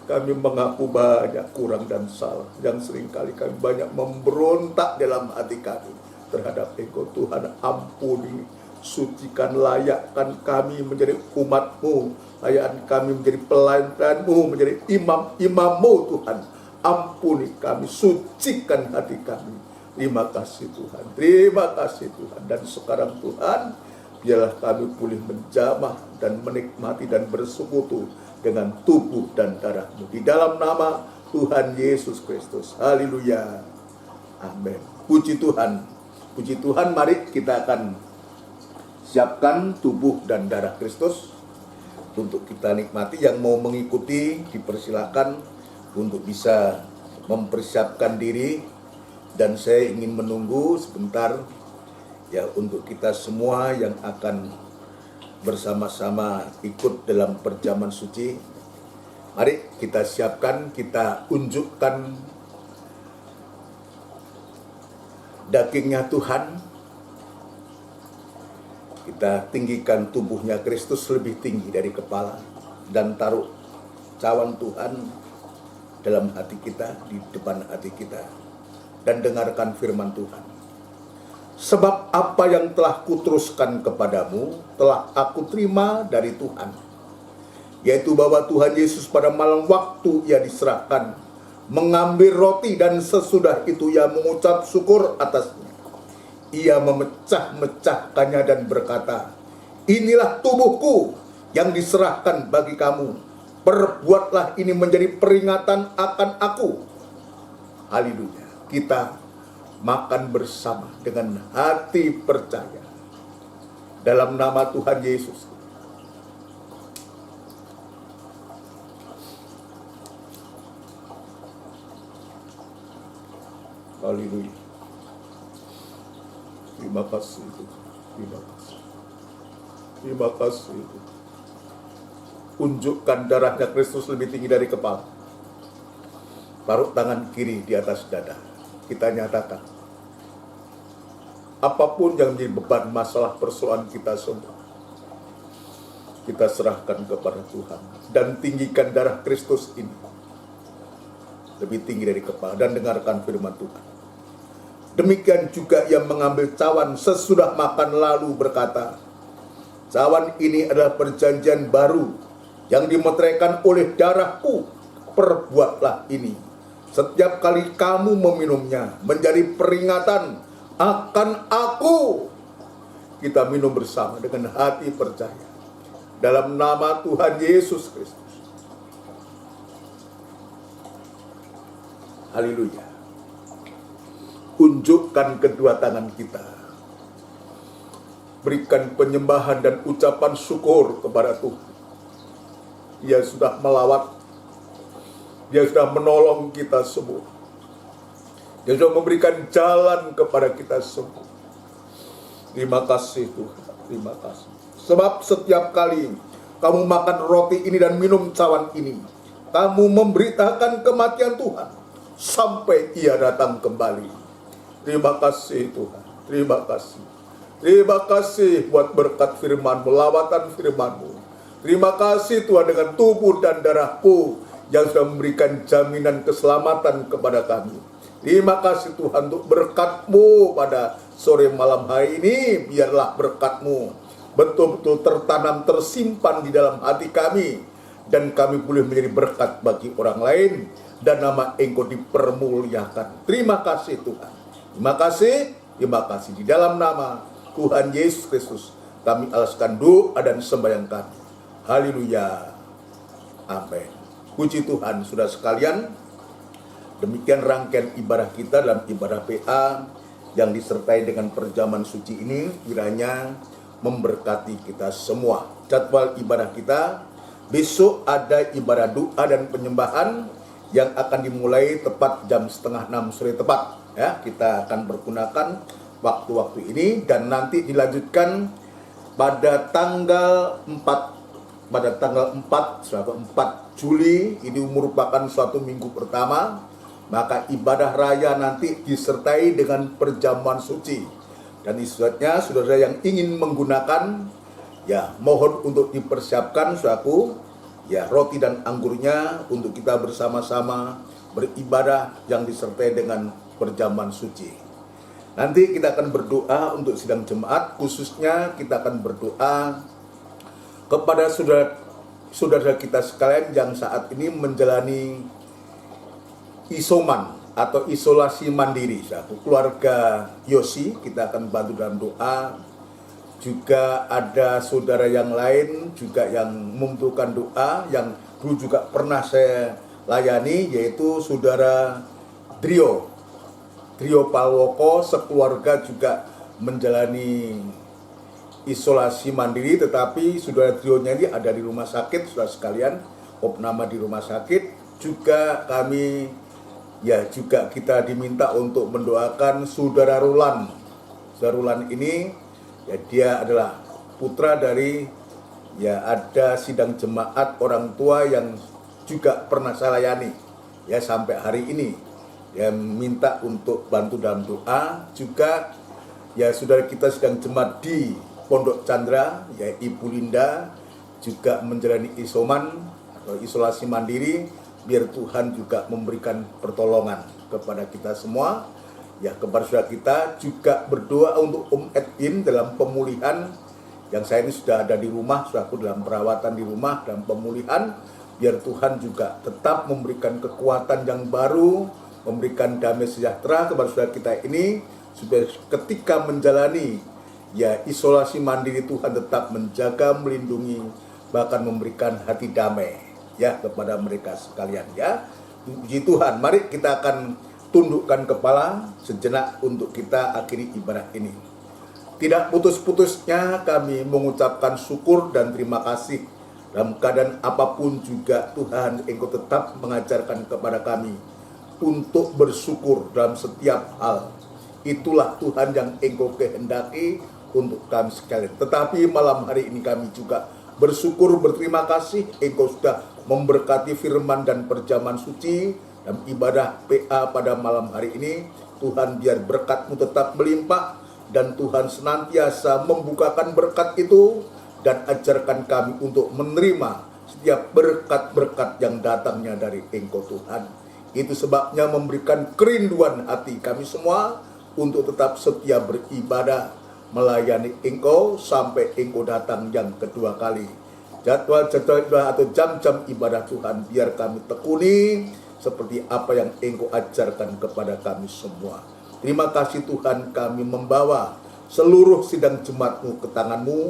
Speaker 1: Kami mengaku banyak kurang dan salah, yang seringkali kami banyak memberontak dalam hati kami terhadap Engkau Tuhan. Ampuni, sucikan, layakkan kami menjadi umat-Mu, layakkan kami menjadi pelayan-Mu, menjadi imam-imam-Mu Tuhan. Ampuni kami, sucikan hati kami. Terima kasih Tuhan, terima kasih Tuhan. Dan sekarang Tuhan, biarlah kami boleh menjamah dan menikmati dan bersekutu dengan tubuh dan darah-Mu, di dalam nama Tuhan Yesus Kristus. Haleluya, amin. Puji Tuhan, puji Tuhan. Mari kita akan siapkan tubuh dan darah Kristus untuk kita nikmati. Yang mau mengikuti dipersilakan untuk bisa mempersiapkan diri. Dan saya ingin menunggu sebentar ya, untuk kita semua yang akan bersama-sama ikut dalam perjamuan suci. Mari kita siapkan, kita unjukkan dagingnya Tuhan. Kita tinggikan tubuhnya Kristus lebih tinggi dari kepala, dan taruh cawan Tuhan dalam hati kita, di depan hati kita. Dan dengarkan firman Tuhan. Sebab apa yang telah kuteruskan kepadamu telah aku terima dari Tuhan, yaitu bahwa Tuhan Yesus pada malam waktu Ia diserahkan, mengambil roti, dan sesudah itu Ia mengucap syukur atasnya. Ia memecah-mecahkannya dan berkata, "Inilah tubuhku yang diserahkan bagi kamu. Perbuatlah ini menjadi peringatan akan aku." Haleluya. Kita makan bersama dengan hati percaya dalam nama Tuhan Yesus. Haleluya. Terima kasih Tuhan. Terima kasih. Terima kasih Tuhan. Unjukkan darahnya Kristus lebih tinggi dari kepala. Taruh tangan kiri di atas dada. Kita nyatakan, apapun yang menjadi beban, masalah, persoalan kita semua, kita serahkan kepada Tuhan. Dan tinggikan darah Kristus ini lebih tinggi dari kepala. Dan dengarkan firman Tuhan. Demikian juga Ia mengambil cawan sesudah makan lalu berkata, "Cawan ini adalah perjanjian baru yang dimeteraikan oleh darahku. Perbuatlah ini setiap kali kamu meminumnya menjadi peringatan akan aku." Kita minum bersama dengan hati percaya dalam nama Tuhan Yesus Kristus. Haleluya. Unjukkan kedua tangan kita. Berikan penyembahan dan ucapan syukur kepada Tuhan. Ia sudah melawat, Dia sudah menolong kita semua. Dia sudah memberikan jalan kepada kita semua. Terima kasih Tuhan. Terima kasih. Sebab setiap kali kamu makan roti ini dan minum cawan ini, kamu memberitakan kematian Tuhan sampai Ia datang kembali. Terima kasih Tuhan, terima kasih. Terima kasih buat berkat firman-Mu, lawatan firman-Mu. Terima kasih Tuhan dengan tubuh dan darah-Mu yang sudah memberikan jaminan keselamatan kepada kami. Terima kasih Tuhan untuk berkat-Mu pada sore malam hari ini. Biarlah berkat-Mu betul-betul tertanam, tersimpan di dalam hati kami, dan kami boleh menjadi berkat bagi orang lain, dan nama Engkau dipermuliakan. Terima kasih Tuhan. Terima kasih, terima kasih. Di dalam nama Tuhan Yesus Kristus kami alaskan doa dan sembahyang kami. Haleluya. Amin. Puji Tuhan, saudara sekalian. Demikian rangkaian ibadah kita dalam ibadah PA yang disertai dengan perjamuan suci ini, kiranya memberkati kita semua. Jadwal ibadah kita, besok ada ibadah doa dan penyembahan yang akan dimulai tepat jam 5:30 sore tepat. Ya, kita akan bergunakan waktu-waktu ini, dan nanti dilanjutkan pada tanggal 4 Juli, ini merupakan suatu minggu pertama, maka ibadah raya nanti disertai dengan perjamuan suci. Dan istilah saudara yang ingin menggunakan, ya mohon untuk dipersiapkan suatu ya roti dan anggurnya untuk kita bersama-sama beribadah yang disertai dengan perjamuan suci. Nanti kita akan berdoa untuk sidang jemaat, khususnya kita akan berdoa kepada saudara kita sekalian yang saat ini menjalani isoman atau isolasi mandiri. Keluarga Yosi kita akan bantu dalam doa. Juga ada saudara yang lain juga yang membutuhkan doa, yang dulu juga pernah saya layani, yaitu saudara Drio Palwoko, sekeluarga juga menjalani isolasi mandiri, tetapi saudara Drio-nya ini ada di rumah sakit, saudara sekalian, opname di rumah sakit. Juga kami juga kita diminta untuk mendoakan saudara Rulan. Saudara Rulan ini dia adalah putra dari ada sidang jemaat orang tua yang juga pernah saya layani sampai hari ini. Minta untuk bantu dalam doa. Juga saudara kita sidang jemaat di Pondok Chandra, Ibu Linda juga menjalani isoman atau isolasi mandiri. Biar Tuhan juga memberikan pertolongan kepada kita semua. Kepada saudara kita juga berdoa untuk Om Edwin dalam pemulihan, yang saya ini sudah ada di rumah, sudah aku dalam perawatan di rumah, dalam pemulihan. Biar Tuhan juga tetap memberikan kekuatan yang baru, memberikan damai sejahtera kepada saudara kita ini, supaya ketika menjalani isolasi mandiri, Tuhan tetap menjaga, melindungi, bahkan memberikan hati damai kepada mereka sekalian. Puji Tuhan. Mari kita akan tundukkan kepala sejenak untuk kita akhiri ibadah ini. Tidak putus-putusnya kami mengucapkan syukur dan terima kasih. Dalam keadaan apapun juga Tuhan Engkau tetap mengajarkan kepada kami untuk bersyukur dalam setiap hal. Itulah Tuhan yang Engkau kehendaki untuk kami sekalian. Tetapi malam hari ini kami juga bersyukur, berterima kasih Engkau sudah memberkati firman dan perjamuan suci dan ibadah PA pada malam hari ini. Tuhan, biar berkat-Mu tetap melimpah, dan Tuhan senantiasa membukakan berkat itu, dan ajarkan kami untuk menerima setiap berkat-berkat yang datangnya dari Engkau Tuhan. Itu sebabnya memberikan kerinduan hati kami semua untuk tetap setia beribadah, melayani Engkau sampai Engkau datang yang kedua kali. Jadwal-jadwal atau jam-jam ibadah Tuhan biar kami tekuni seperti apa yang Engkau ajarkan kepada kami semua. Terima kasih Tuhan, kami membawa seluruh sidang jemaat-Mu ke tangan-Mu.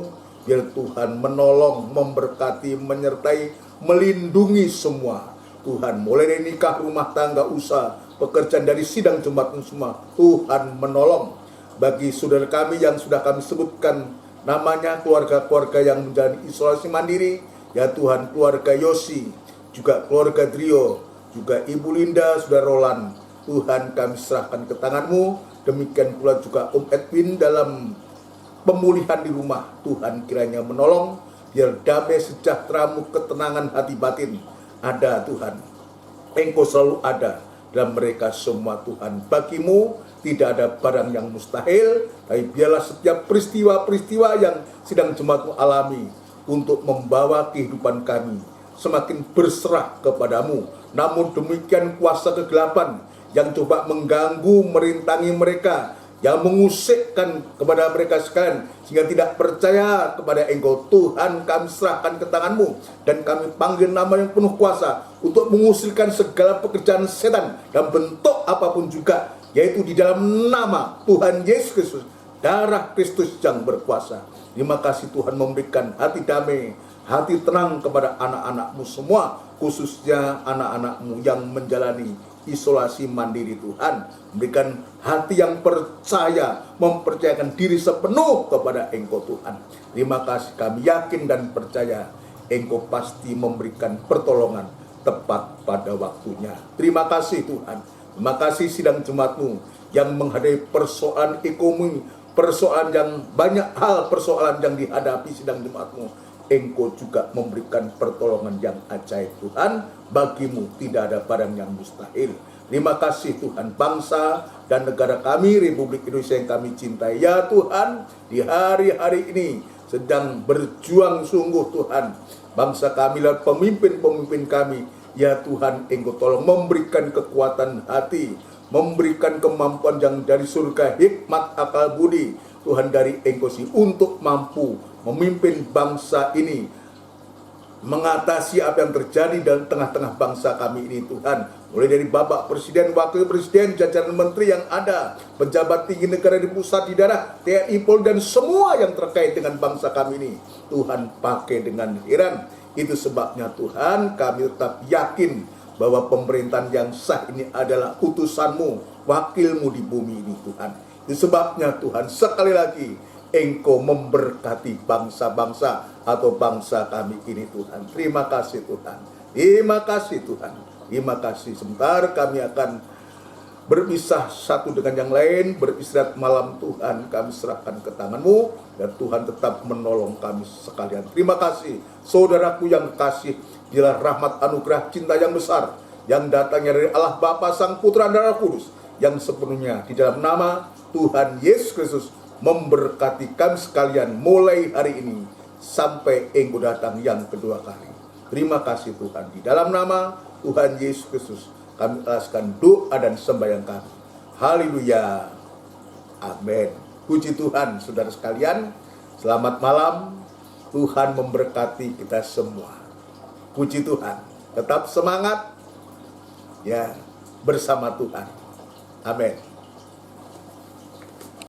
Speaker 1: Biar Tuhan menolong, memberkati, menyertai, melindungi semua. Tuhan, mulai dari nikah, rumah tangga, usaha, pekerjaan dari sidang jemaat-Mu semua. Tuhan menolong. Bagi saudara kami yang sudah kami sebutkan namanya, keluarga-keluarga yang menjalani isolasi mandiri, Tuhan, keluarga Yosi, juga keluarga Drio, juga Ibu Linda, saudara Roland, Tuhan kami serahkan ke tangan-Mu. Demikian pula juga Om Edwin dalam pemulihan di rumah. Tuhan kiranya menolong, Biar damai sejahtera-Mu, ketenangan hati batin ada Tuhan. Engkau selalu ada dalam mereka semua Tuhan. Bagi-Mu tidak ada barang yang mustahil, tapi biarlah setiap peristiwa-peristiwa yang sedang jemaat-Mu alami untuk membawa kehidupan kami semakin berserah kepadamu. Namun demikian kuasa kegelapan yang coba mengganggu, merintangi mereka, yang mengusikkan kepada mereka sekalian sehingga tidak percaya kepada Engkau, Tuhan kami serahkan ke tangan-Mu, dan kami panggil nama yang penuh kuasa untuk mengusirkan segala pekerjaan setan dalam bentuk apapun juga, yaitu di dalam nama Tuhan Yesus Kristus, darah Kristus yang berkuasa. Terima kasih Tuhan memberikan hati damai, hati tenang kepada anak-anak-Mu semua, khususnya anak-anak-Mu yang menjalani isolasi mandiri Tuhan. Memberikan hati yang percaya, mempercayakan diri sepenuh kepada Engkau Tuhan. Terima kasih, kami yakin dan percaya Engkau pasti memberikan pertolongan tepat pada waktunya. Terima kasih Tuhan. Terima kasih sidang jemaat-Mu yang menghadapi persoalan ekonomi, persoalan yang banyak hal, persoalan yang dihadapi sidang jemaat-Mu. Engkau juga memberikan pertolongan yang ajaib Tuhan. Bagi-Mu tidak ada barang yang mustahil. Terima kasih Tuhan, bangsa dan negara kami, Republik Indonesia yang kami cintai. Ya Tuhan, di hari-hari ini sedang berjuang sungguh Tuhan. Bangsa kami lewat pemimpin-pemimpin kami. Ya Tuhan, Engkau tolong memberikan kekuatan hati, memberikan kemampuan yang dari surga, hikmat, akal budi Tuhan dari Engkau sih, untuk mampu memimpin bangsa ini, mengatasi apa yang terjadi dalam tengah-tengah bangsa kami ini Tuhan. Mulai dari Bapak Presiden, Wakil Presiden, jajaran menteri yang ada, pejabat tinggi negara di pusat, di daerah, TNI, Polri, dan semua yang terkait dengan bangsa kami ini, Tuhan pakai dengan heran. Itu sebabnya Tuhan, kami tetap yakin bahwa pemerintahan yang sah ini adalah utusan-Mu, wakil-Mu di bumi ini Tuhan. Itu sebabnya Tuhan, sekali lagi Engkau memberkati bangsa-bangsa atau bangsa kami ini Tuhan. Terima kasih Tuhan. Terima kasih Tuhan. Terima kasih. Sebentar kami akan berpisah satu dengan yang lain, beristirahat malam Tuhan. Kami serahkan ke tangan-Mu, dan Tuhan tetap menolong kami sekalian. Terima kasih saudaraku yang kasih. Bila rahmat anugerah cinta yang besar yang datangnya dari Allah Bapa, Sang Putra, dan Roh Kudus, yang sepenuhnya di dalam nama Tuhan Yesus Kristus memberkati kami sekalian mulai hari ini sampai Engkau datang yang kedua kali. Terima kasih Tuhan. Di dalam nama Tuhan Yesus Kristus kami ikhlaskan doa dan sembahyang kami. Haleluya. Amin. Puji Tuhan saudara sekalian. Selamat malam. Tuhan memberkati kita semua. Puji Tuhan. Tetap semangat ya bersama Tuhan. Amin.